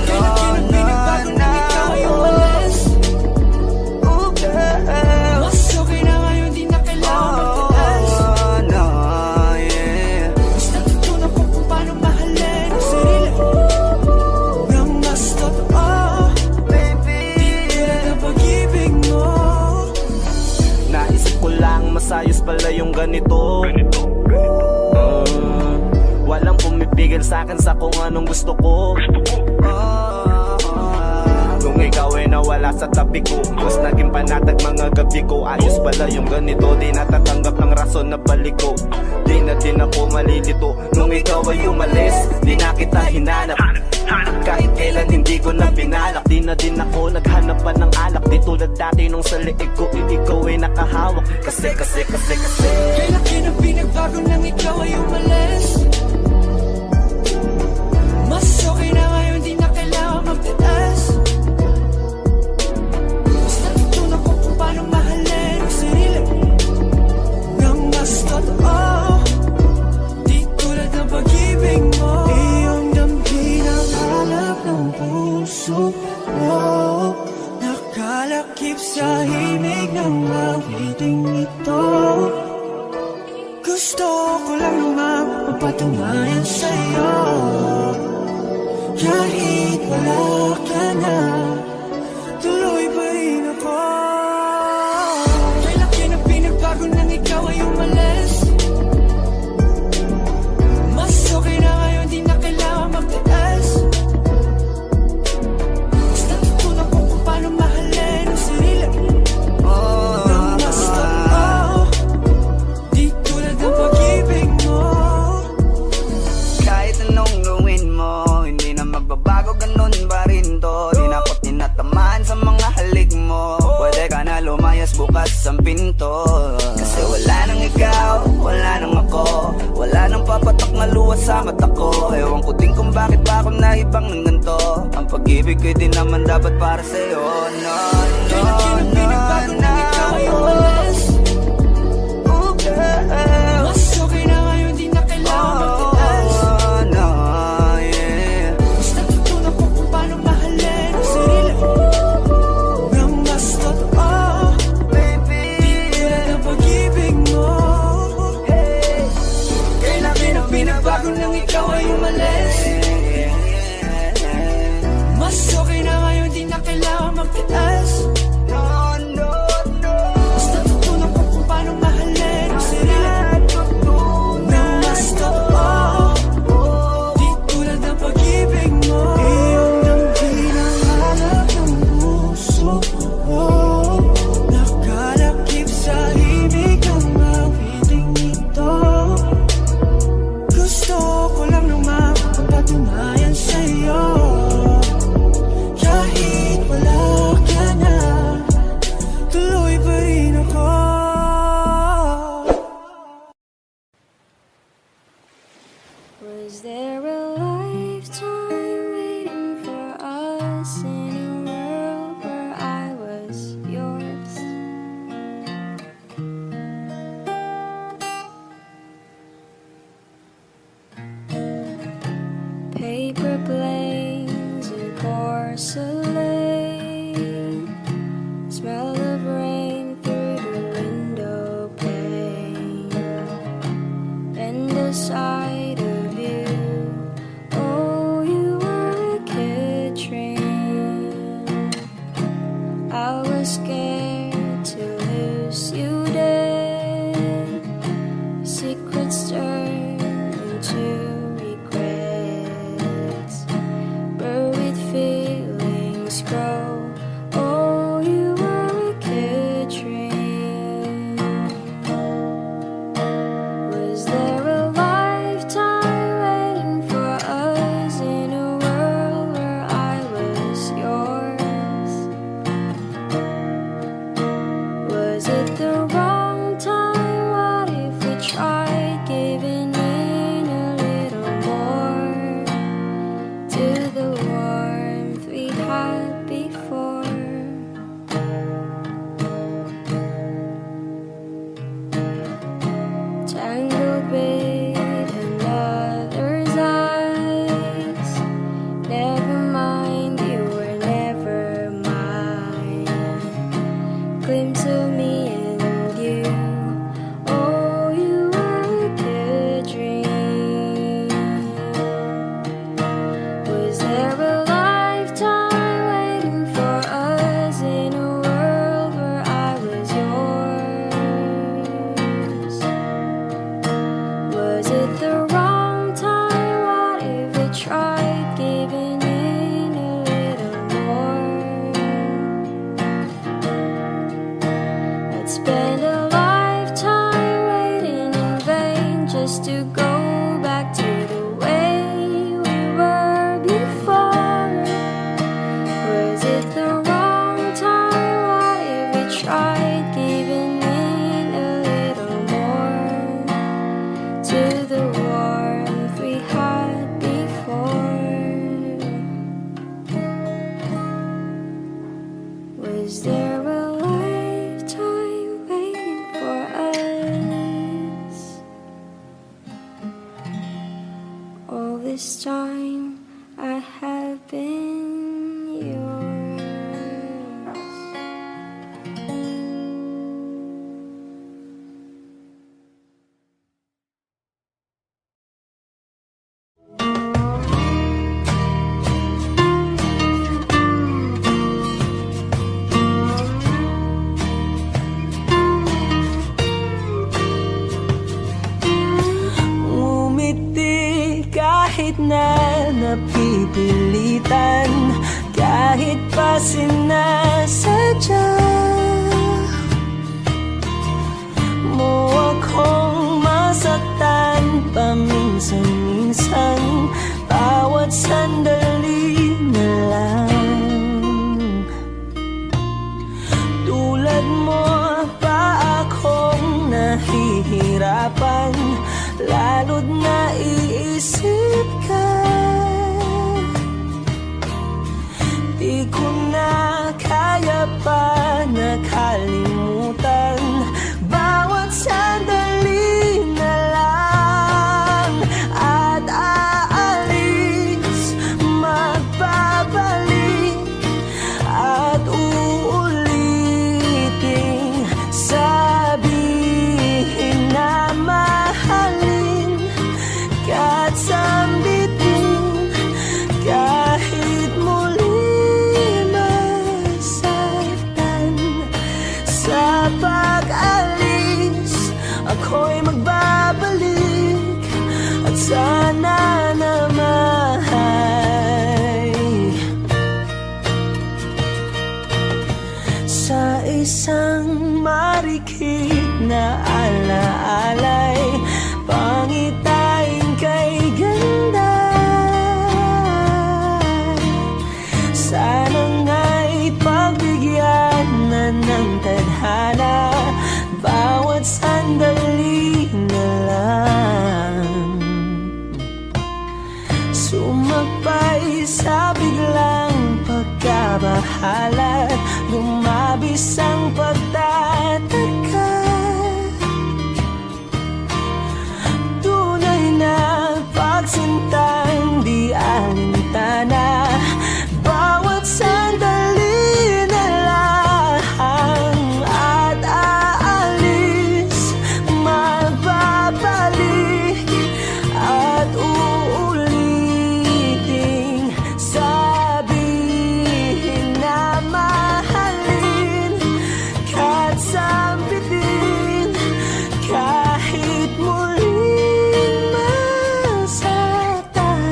no, no, no, ikaw ay umalis. Oh, girl, mas okay na ngayon, di na kailangan magtaas. Oh, no, yeah. Mas natutunan ko kung paano mahalin ang sarili nang mas totoo. Baby, tigil ang pag-ibig mo. Naisip ko lang, masayos pala yung ganito. Walang pumipigil sa'kin sa kung anong gusto ko. Nung ikaw ay nawala sa tabi ko, mas naging panatag mga gabi ko. Ayos pala yung ganito, di natatanggap ng rason na balik ko. Di na din ako malilito. Nung ikaw ay umalis, di na kita hinanap. Kahit kailan hindi ko na pinalak. Di na din ako naghanap pa ng alak. Di tulad dati nung sa liig ko, ikaw ay nakahawak. Kasi Kailan ka pinagbago nang ikaw ay umalis? Mas okay na ngayon, di na kailangan magtataas. Mas natutunan ko kung paano mahalin ang sarili nang mas totoo. Di tulad ng pag-ibig mo. Iyong damhin ang hanap ng puso mo. Nakalakip sa himig ng awiting ito. Gusto ko lang naman mapatunayan sa'yo. Kahit wala ka na, tuloy pa rin ako. Kailan ka na pinagbago nang ikaw ay umalis? Mas okay na ngayon, di na kailangan magtaas. Mas natutunan ko kung paano mahalin ang sarili nang mas totoo. Di tulad ng pag-ibig mo. Kahit anong gawin mo, hindi na magbabago, ganun pa rin to. Di na ako tinatamaan sa mga halik mo. Pwede ka na lumayas, bukas ang pinto. Kasi wala nang ikaw, wala nang ako. Wala nang papatok na luwas sa mata ko. Ewan ko din kung bakit ba ako naibang ng ganito. Ang pag-ibig ko di naman dapat para sa'yo. No, Kailan ka na pinagbago nang ikaw ay umalis? oh, girl. Mas okay na ngayon, di na kailangan magtaas. Oh, no, yeah. Mas natutunan ko kung paano mahalin ang sarili nang mas totoo. Baby, Di tulad ng pag-ibig mo. Kailan ka na pinagbago nang ikaw ay umalis? Mas okay na ngayon, di na kailangan magtaas. no, no, no. Mas natutunan ko kung paano mahalin ang sarili nang mas totoo. Di tulad ng pag-ibig mo. Iyong damhin ang hanap ng puso mo. Nakalakip sa himig ng awiting ito. Gusto ko lang naman mapatunayan sa'yo. Kahit wala ka na, this time I have been yours. Ngumiti kahit na napipilitan, kahit pa sinasadya mo akong masaktan paminsan-minsan, bawat sandali na lang. Tulad mo pa akong nahihirapan, lalo't naiisip ka. Di ko na kaya pa nakalimutan, bawat sandali na lang. At aalis, magbabalik, at uulitin, sabihin na mahalin kahit sambitin, kahit muli masaktan. Sa pag-alis, ako'y magbabalik, at sana naman sa isang marikit na alaalay, pangitain kay ganda. Sana nga'y pagbigyan na ng tadhana, bawat sandali na lang. Sumakbay sa biglang pagkabahala, lumabis ang pagtataka. Tunay na pagsintang di alintana, bawat sandali na lang. At aalis, magbabalik, at uulitin, sabihin na mahalin kahit sambitin, kahit muling masaktan.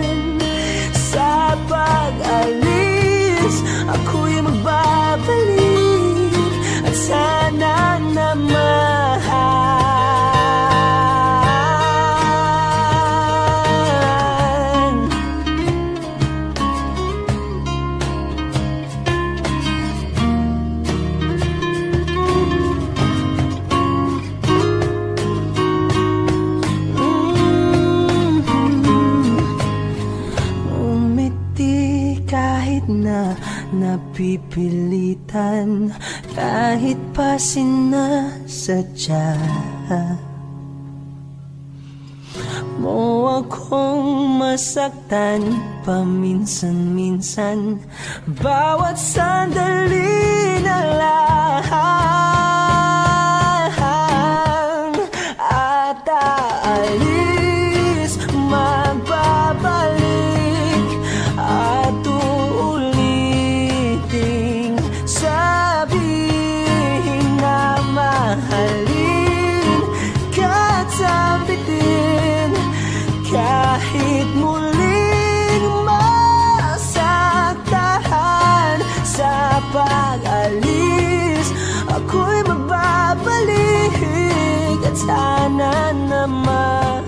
Sa pag-alis, ako'y magbabalik, at sana naman umiti kahit na napipilitan, kahit pa sinasadya mo akong masaktan paminsan-minsan, bawat sandali na lang. At aalis, magbabalik, at uulitin, sabihin na mahalin kahit sambitin, kahit muling masaktan. Sa pag-alis, ako'y magbabalik, at sana naman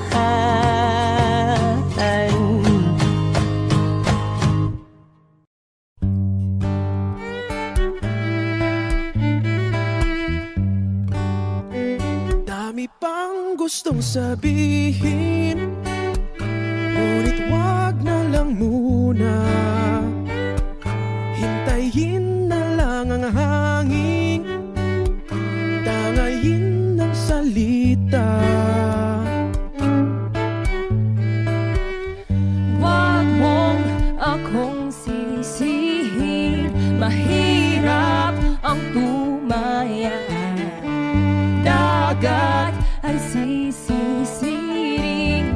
Dami pang gustong sabihin, ngunit wag na lang muna. Hintayin na lang ang hangin, tangayin ng salita. Why ay sisisiring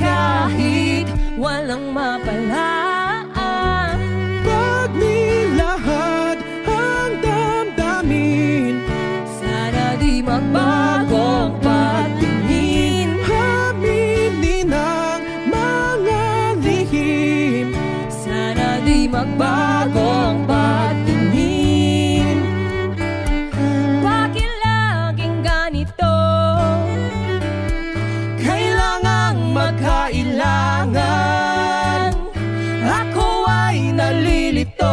kahit walang mapalaan. Pag nilahad ang damdamin, Sana di magbagong patingin. aminin ang mga lihim. Sana di magbagong patingin. Bakit laging ganito? Kailangang magkailangan. Ako ay nalilito.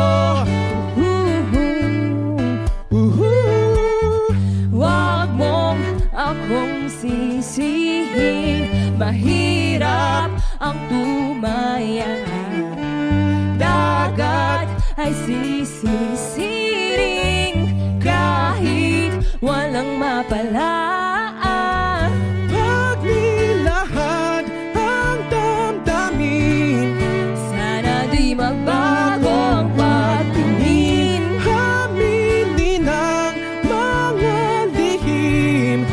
Wag mong akong sisihin. Mahirap ang tumaya. Dagat ay sisisiring kahit walang mapalaan. Pag nilahad ang damdamin, Sana di magbagong patingin. aminin ang mga lihim.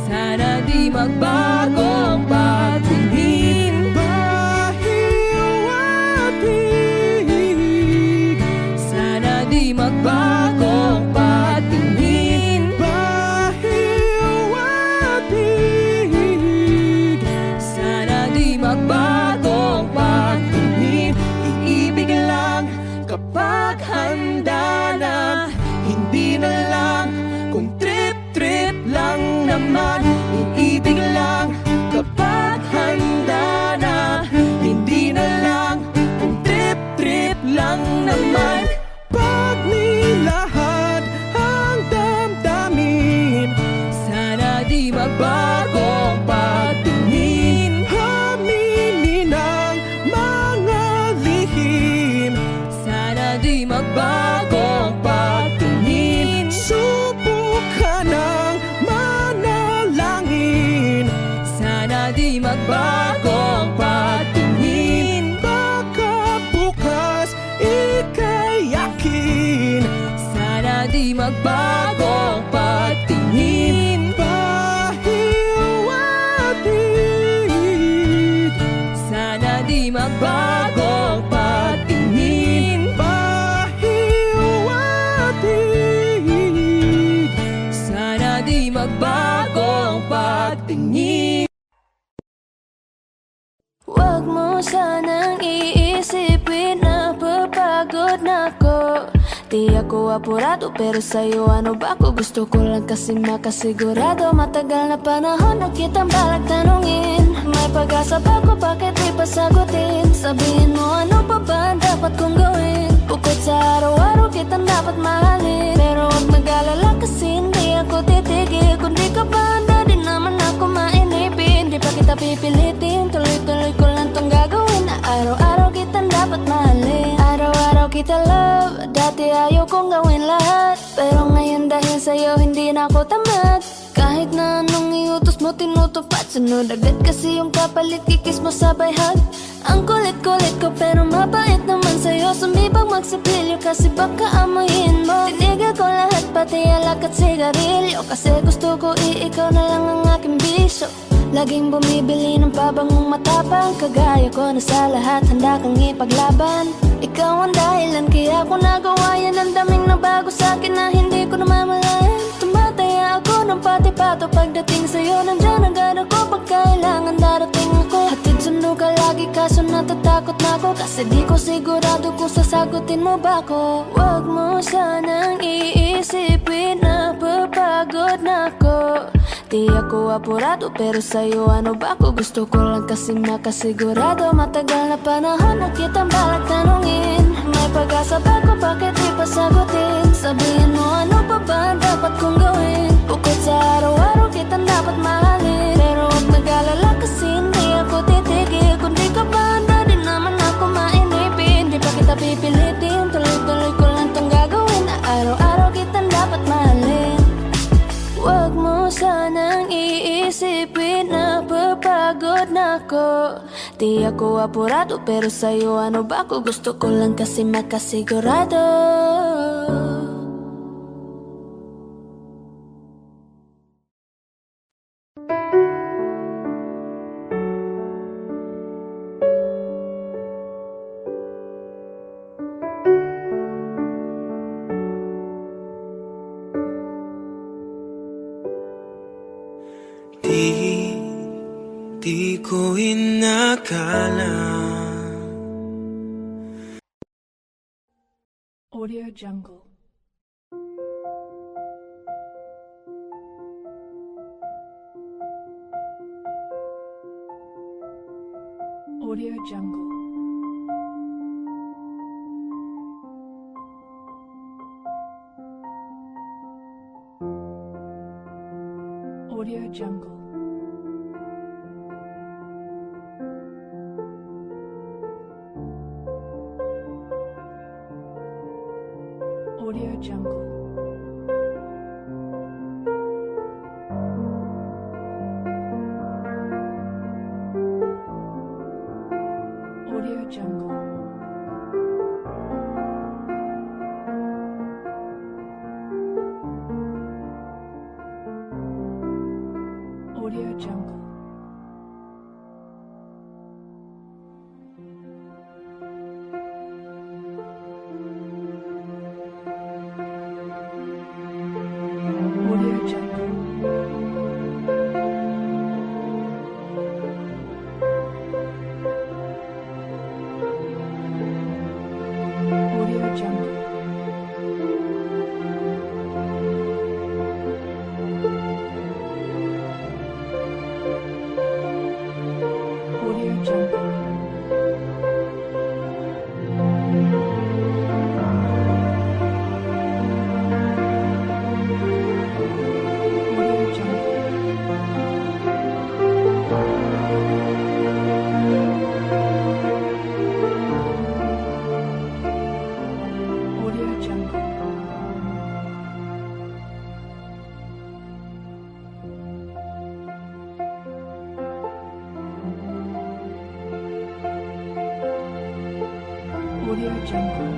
Sana di magbagong patingin. Pahiwatig, Sana di magbagong patingin. pahiwatig. Sana di magbagong patingin. Iibig lang kapag handa na, hindi na lang kung trip-trip lang naman. Iibig lang kapag handa na, hindi na lang kung trip-trip lang naman. Pag nilahad ang damdamin, Sana di magbagong patingin. aminin ang mga lihim. Sana di magbagong patingin. Subukan ng manalangin. Sana di magbagong patingin. Baka bukas ika'y yakin. Sana di magbagong patingin. Pahiwatig, Sana di magbagong patingin. pahiwatig. Sana di magbagong patingin. Huwag mo sanang iisipin na papagod na ako. Di ako apurado pero sa'yo ano ba ako? Gusto ko lang kasi makasigurado. Matagal na panahon na kitang balak tanungin. May pag-asa ba ko, bakit di pa sagutin? Sabihin mo ano pa ba ang dapat kong gawin? Bukod sa araw-araw kitang dapat mahalin. Pero huwag mag-alala kasi hindi ako titigil. Kung di ka pa handa din naman ako mainipin. Di pa kita pipilitin, tuloy-tuloy ko lang tong gagawin. Na araw-araw kitang dapat mahalin. Araw-araw kita love, dati ayaw kong gawin lahat. Pero ngayon dahil sa'yo hindi na ako tamad. Kahit na anong iutos mo tinutupad. Sunod agad kasi yung kapalit, kikis mo sabay hug. Ang kulit-kulit ko pero mabait naman sa'yo. Sumibag magsipilyo kasi baka amoyin mo. Tinigil ko lahat pati alak at sigarilyo. Kasi gusto ko ikaw na lang ang aking bisyo. Laging bumibili ng pabangong matapang. Kagaya ko na sa lahat handa kang ipaglaban. Ikaw ang dahilan kaya ako nagawa yan. Ang daming nabago sa'kin na hindi ko namamalayan. Tumataya ako ng pati-pato pagdating sa'yo. Nandiyan agad ako pag kailangan darating ako. Hatid sundo ka lagi kaso natatakot na ako. Kasi di ko sigurado kung sasagutin mo ba ako. Huwag mo sanang iisipin na papagod na ako. Di ako apurado pero sa'yo ano ba ako? Gusto ko lang kasi makasigurado. Matagal na panahon na kitang balak tanungin. May pag-asa ba ko, bakit di pa sagutin? Sabihin mo ano pa ba ang dapat kong gawin? Bukod sa araw-araw kitang dapat mahalin. Pero huwag mag-alala kasi hindi ako titigil. Kung di ka pa handa din naman ako mainipin. Di pa kita pipilitin, tuloy-tuloy ko lang tong gagawin. Na araw-araw kitang dapat mahalin. Huwag mo sanang iisipin na papagod na ako. Di ako apurado pero sa'yo ano ba ako? Gusto ko lang kasi makasigurado. Di ko inakala. Audio Jungle. Audio Jungle. Audio Jungle. Audio Jungle. Audio Jungle. Audio Jungle. Audio Jungle. Audio Jungle. Audio Jungle. Audio Jungle. Audio Jungle. Audio Jungle.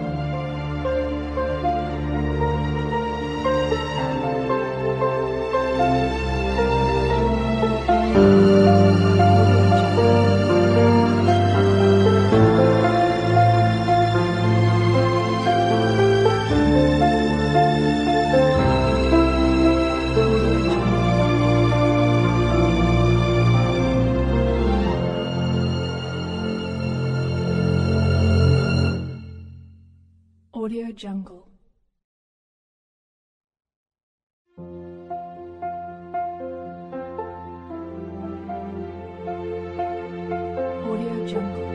Audio Jungle. Audio Jungle.